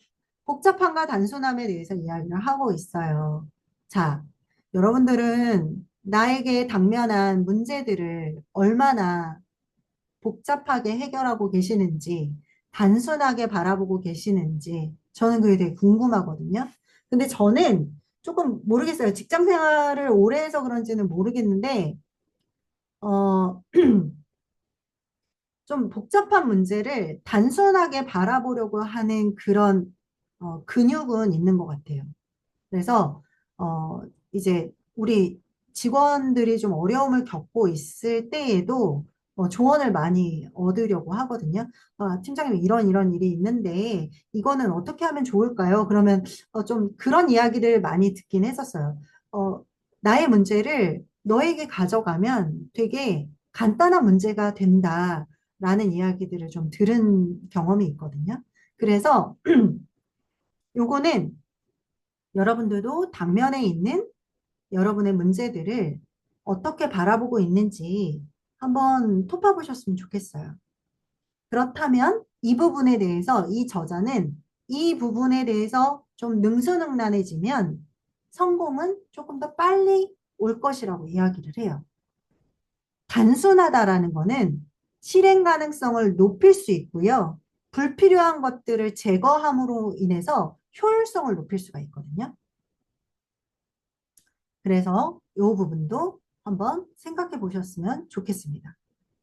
복잡함과 단순함에 대해서 이야기를 하고 있어요. 자, 여러분들은 나에게 당면한 문제들을 얼마나 복잡하게 해결하고 계시는지, 단순하게 바라보고 계시는지, 저는 그게 되게 궁금하거든요. 근데 저는 조금 모르겠어요. 직장 생활을 오래 해서 그런지는 모르겠는데, 어, 좀 복잡한 문제를 단순하게 바라보려고 하는 그런, 근육은 있는 것 같아요. 그래서 이제 우리 직원들이 좀 어려움을 겪고 있을 때에도 조언을 많이 얻으려고 하거든요. 팀장님 이런 일이 있는데 이거는 어떻게 하면 좋을까요? 그러면 좀 그런 이야기를 많이 듣긴 했었어요. 어, 나의 문제를 너에게 가져가면 되게 간단한 문제가 된다라는 이야기들을 좀 들은 경험이 있거든요. 그래서 요거는 여러분들도 당면에 있는 여러분의 문제들을 어떻게 바라보고 있는지 한번 톱해보셨으면 좋겠어요. 그렇다면 이 부분에 대해서 이 저자는 이 부분에 대해서 좀 능수능란해지면 성공은 조금 더 빨리 올 것이라고 이야기를 해요. 단순하다라는 거는 실행 가능성을 높일 수 있고요. 불필요한 것들을 제거함으로 인해서 효율성을 높일 수가 있거든요. 그래서 이 부분도 한번 생각해 보셨으면 좋겠습니다.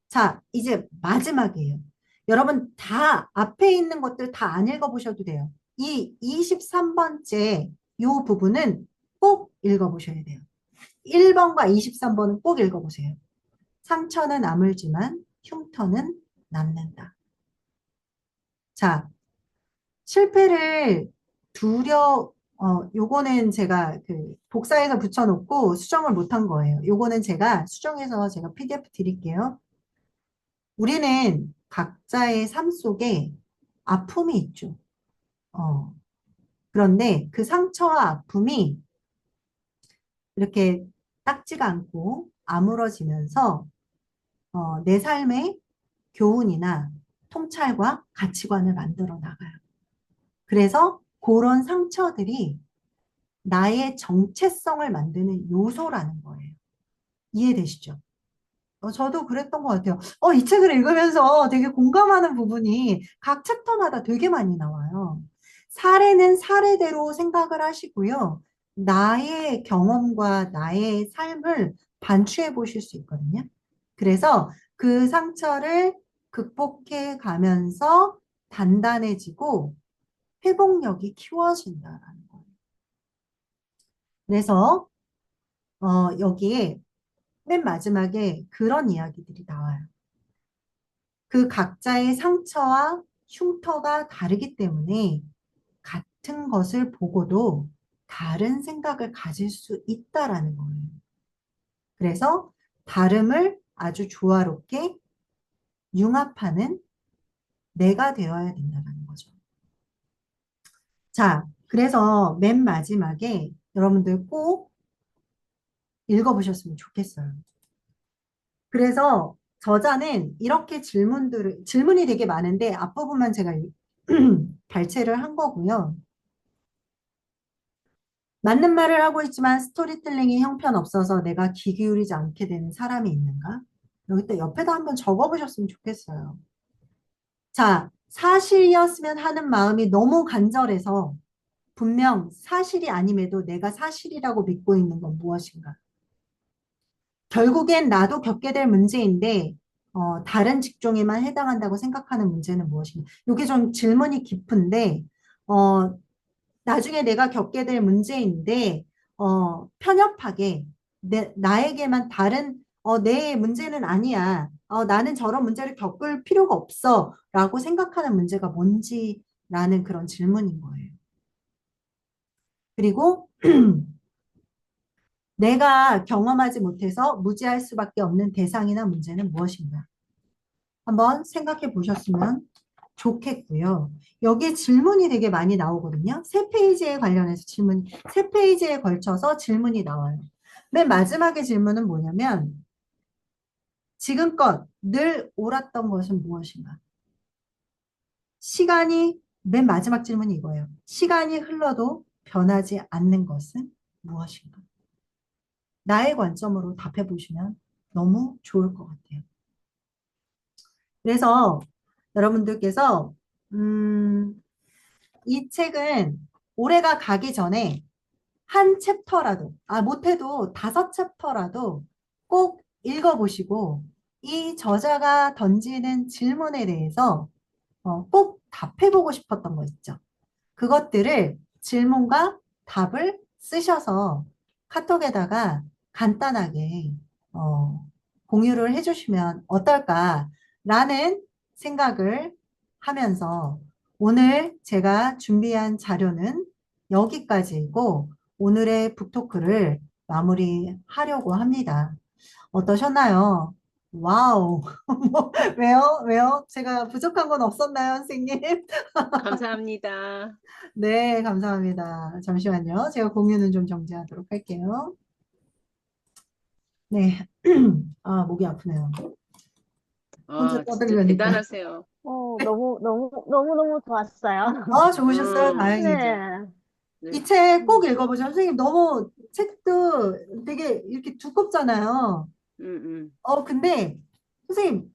자, 이제 마지막이에요. 여러분 다 앞에 있는 것들 다 안 읽어보셔도 돼요. 이 23번째 이 부분은 꼭 읽어보셔야 돼요. 1번과 23번은 꼭 읽어보세요. 상처는 아물지만 흉터는 남는다. 자, 실패를 요거는 제가 그 복사해서 붙여놓고 수정을 못한 거예요. 요거는 제가 수정해서 제가 PDF 드릴게요. 우리는 각자의 삶 속에 아픔이 있죠. 어, 그런데 그 상처와 아픔이 이렇게 딱지가 않고 아물어지면서 내 삶의 교훈이나 통찰과 가치관을 만들어 나가요. 그래서 그런 상처들이 나의 정체성을 만드는 요소라는 거예요. 이해되시죠? 저도 그랬던 것 같아요. 이 책을 읽으면서 되게 공감하는 부분이 각 챕터마다 되게 많이 나와요. 사례는 사례대로 생각을 하시고요. 나의 경험과 나의 삶을 반추해 보실 수 있거든요. 그래서 그 상처를 극복해 가면서 단단해지고 회복력이 키워진다라는 거예요. 그래서 여기에 맨 마지막에 그런 이야기들이 나와요. 그 각자의 상처와 흉터가 다르기 때문에 같은 것을 보고도 다른 생각을 가질 수 있다라는 거예요. 그래서 다름을 아주 조화롭게 융합하는 내가 되어야 된다는 거죠. 자, 그래서 맨 마지막에 여러분들 꼭 읽어보셨으면 좋겠어요. 그래서 저자는 이렇게 질문이 되게 많은데 앞부분만 제가 발췌를 한 거고요. 맞는 말을 하고 있지만 스토리텔링이 형편없어서 내가 귀 기울이지 않게 되는 사람이 있는가? 여기 또 옆에다 한번 적어보셨으면 좋겠어요. 자, 사실이었으면 하는 마음이 너무 간절해서 분명 사실이 아님에도 내가 사실이라고 믿고 있는 건 무엇인가? 결국엔 나도 겪게 될 문제인데 다른 직종에만 해당한다고 생각하는 문제는 무엇인가? 이게 좀 질문이 깊은데 어, 나중에 내가 겪게 될 문제인데 편협하게 나에게만 다른 내 문제는 아니야. 나는 저런 문제를 겪을 필요가 없어. 라고 생각하는 문제가 뭔지라는 그런 질문인 거예요. 그리고 내가 경험하지 못해서 무지할 수밖에 없는 대상이나 문제는 무엇인가? 한번 생각해 보셨으면 좋겠고요. 여기에 질문이 되게 많이 나오거든요. 세 페이지에 관련해서 세 페이지에 걸쳐서 질문이 나와요. 맨 마지막에 질문은 뭐냐면, 지금껏 늘 옳았던 것은 무엇인가? 맨 마지막 질문이 이거예요. 시간이 흘러도 변하지 않는 것은 무엇인가? 나의 관점으로 답해 보시면 너무 좋을 것 같아요. 그래서 여러분들께서, 이 책은 올해가 가기 전에 한 챕터라도, 못해도 5챕터라도 꼭 읽어보시고 이 저자가 던지는 질문에 대해서 꼭 답해보고 싶었던 거 있죠. 그것들을 질문과 답을 쓰셔서 카톡에다가 간단하게 어, 공유를 해주시면 어떨까라는 생각을 하면서 오늘 제가 준비한 자료는 여기까지이고 오늘의 북토크를 마무리하려고 합니다. 어떠셨나요? 와우. 뭐, 왜요? 왜요? 제가 부족한 건 없었나요, 선생님? 감사합니다. 네, 감사합니다. 잠시만요. 제가 공유는 좀 정지하도록 할게요. 네. 아, 목이 아프네요. 혼자 진짜 떠들려니까. 대단하세요. 너무, 너무, 너무너무 좋았어요. 아, 좋으셨어요? 다행이죠. 네. 이 네. 책 꼭 음, 읽어보세요. 선생님, 너무 책도 되게 이렇게 두껍잖아요. 음, 음, 근데 선생님,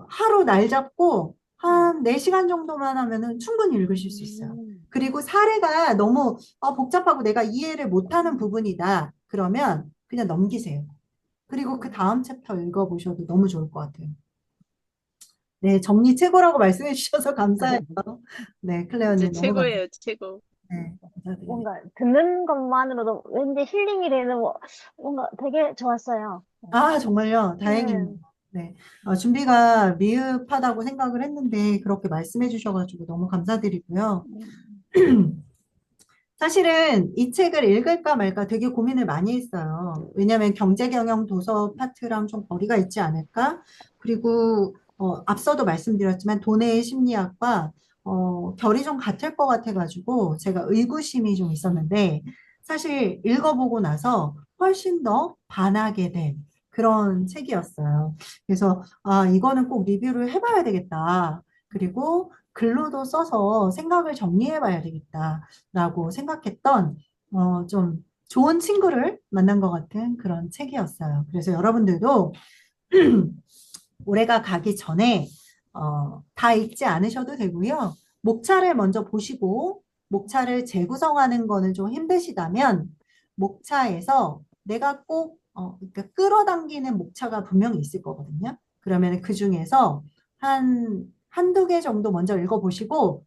하루 날 잡고 네. 한 4시간 정도만 하면은 충분히 읽으실 수 있어요. 음, 그리고 사례가 너무 복잡하고 내가 이해를 못하는 부분이다. 그러면 그냥 넘기세요. 그리고 그 다음 챕터 읽어보셔도 너무 좋을 것 같아요. 네, 정리 최고라고 말씀해 주셔서 감사해요. 네, 진짜 클레어님 너무 감사해요. 최고예요, 최고. 네, 감사드립니다. 뭔가 듣는 것만으로도 왠지 힐링이 되는 뭔가 되게 좋았어요. 아, 정말요? 다행입니다. 네. 네. 준비가 미흡하다고 생각을 했는데 그렇게 말씀해 주셔가지고 너무 감사드리고요. 음, 사실은 이 책을 읽을까 말까 되게 고민을 많이 했어요. 왜냐하면 경제경영 도서 파트랑 좀 거리가 있지 않을까? 그리고 앞서도 말씀드렸지만 돈의 심리학과 결이 좀 같을 것 같아가지고 제가 의구심이 좀 있었는데 사실 읽어보고 나서 훨씬 더 반하게 된 그런 책이었어요. 그래서 이거는 꼭 리뷰를 해봐야 되겠다. 그리고 글로도 써서 생각을 정리해봐야 되겠다. 라고 생각했던 좀 좋은 친구를 만난 것 같은 그런 책이었어요. 그래서 여러분들도 올해가 가기 전에 다 읽지 않으셔도 되고요. 목차를 먼저 보시고 목차를 재구성하는 거는 좀 힘드시다면 목차에서 내가 꼭 그러니까 끌어당기는 목차가 분명히 있을 거거든요. 그러면 그 중에서 한두 개 정도 먼저 읽어보시고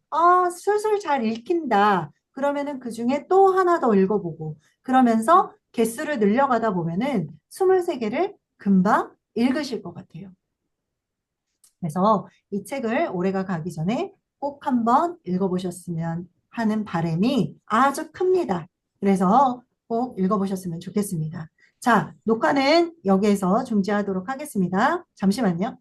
슬슬 잘 읽힌다. 그러면은 그 중에 또 하나 더 읽어보고 그러면서 개수를 늘려가다 보면은 23개를 금방 읽으실 것 같아요. 그래서 이 책을 올해가 가기 전에 꼭 한번 읽어보셨으면 하는 바람이 아주 큽니다. 그래서 꼭 읽어보셨으면 좋겠습니다. 자, 녹화는 여기에서 중지하도록 하겠습니다. 잠시만요.